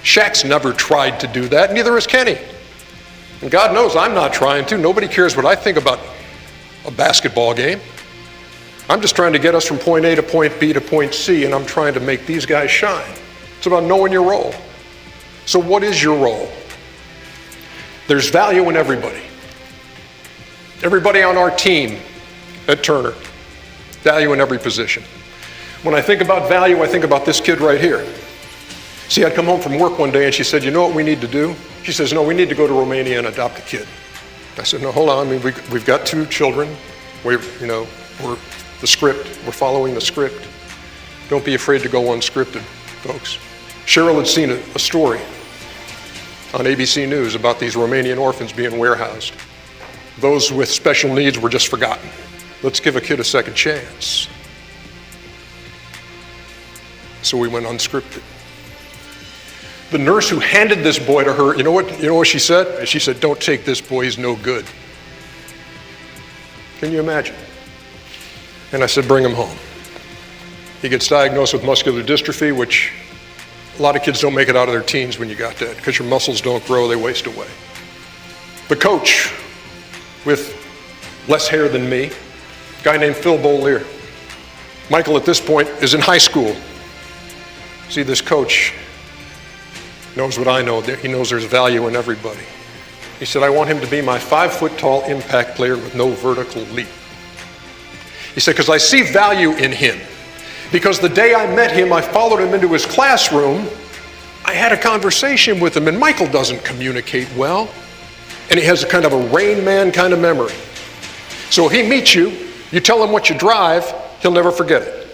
Shaq's never tried to do that, neither has Kenny. And God knows I'm not trying to. Nobody cares what I think about a basketball game. I'm just trying to get us from point A to point B to point C, and I'm trying to make these guys shine. It's about knowing your role. So what is your role? There's value in everybody. Everybody on our team at Turner, value in every position. When I think about value, I think about this kid right here. See, I'd come home from work one day and she said, you know what we need to do? She says, no, we need to go to Romania and adopt a kid. I said, no, hold on. I mean, we've got 2 children. We're the script. We're following the script. Don't be afraid to go unscripted, folks. Cheryl had seen a story on ABC News about these Romanian orphans being warehoused. Those with special needs were just forgotten. Let's give a kid a second chance. So we went unscripted. The nurse who handed this boy to her, you know what she said? She said, "Don't take this boy, he's no good." Can you imagine? And I said, "Bring him home." He gets diagnosed with muscular dystrophy, which a lot of kids don't make it out of their teens when you got that, because your muscles don't grow, they waste away. The coach, with less hair than me, a guy named Phil Beaulieu. Michael at this point is in high school. See, this coach knows what I know. He knows there's value in everybody. He said, "I want him to be my 5-foot-tall impact player with no vertical leap." He said, "Because I see value in him. Because the day I met him, I followed him into his classroom. I had a conversation with him, and Michael doesn't communicate well. And he has a kind of a Rain Man kind of memory. So if he meets you, you tell him what you drive, he'll never forget it.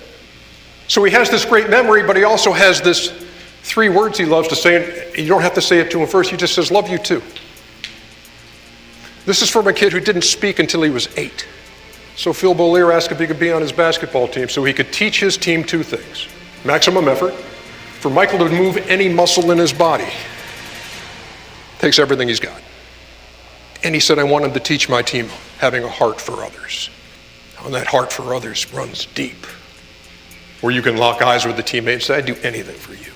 So he has this great memory, but he also has this 3 words he loves to say, and you don't have to say it to him first, he just says, 'Love you too.'" This is from a kid who didn't speak until he was 8. So Phil Beaulieu asked if he could be on his basketball team so he could teach his team 2 things. Maximum effort, for Michael to move any muscle in his body. Takes everything he's got. And he said, "I want him to teach my team having a heart for others." And that heart for others runs deep, where you can lock eyes with the teammate and say, "I'd do anything for you.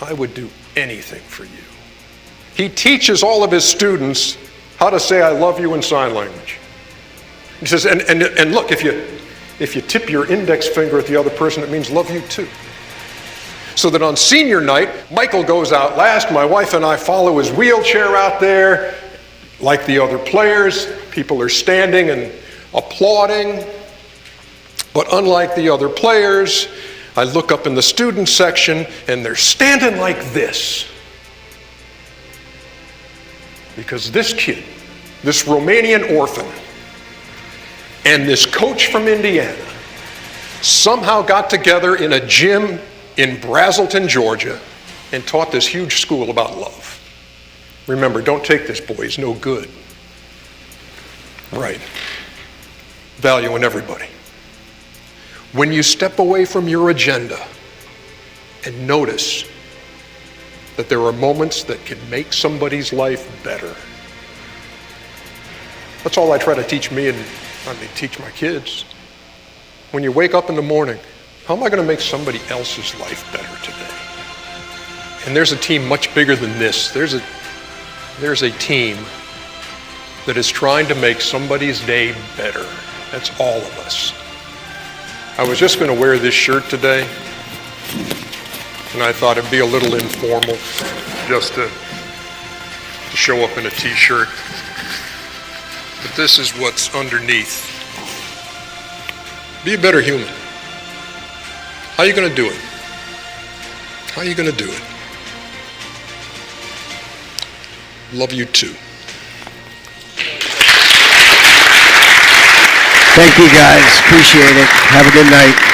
I would do anything for you." He teaches all of his students how to say "I love you" in sign language. He says, and look, if you tip your index finger at the other person, it means "love you too." So that on senior night, Michael goes out last. My wife and I follow his wheelchair out there. Like the other players, people are standing and applauding. But unlike the other players, I look up in the student section and they're standing like this. Because this kid, this Romanian orphan, and this coach from Indiana somehow got together in a gym in Brazelton, Georgia, and taught this huge school about love. Remember, don't take this boy, he's no good. Right. Value in everybody. When you step away from your agenda and notice that there are moments that can make somebody's life better. That's all I try to teach teach my kids. When you wake up in the morning, how am I going to make somebody else's life better today? And there's a team much bigger than this. There's a team that is trying to make somebody's day better. That's all of us. I was just going to wear this shirt today, and I thought it'd be a little informal just to show up in a t-shirt. But this is what's underneath. Be a better human. How are you going to do it? How are you going to do it? Love you too. Thank you guys. Appreciate it. Have a good night.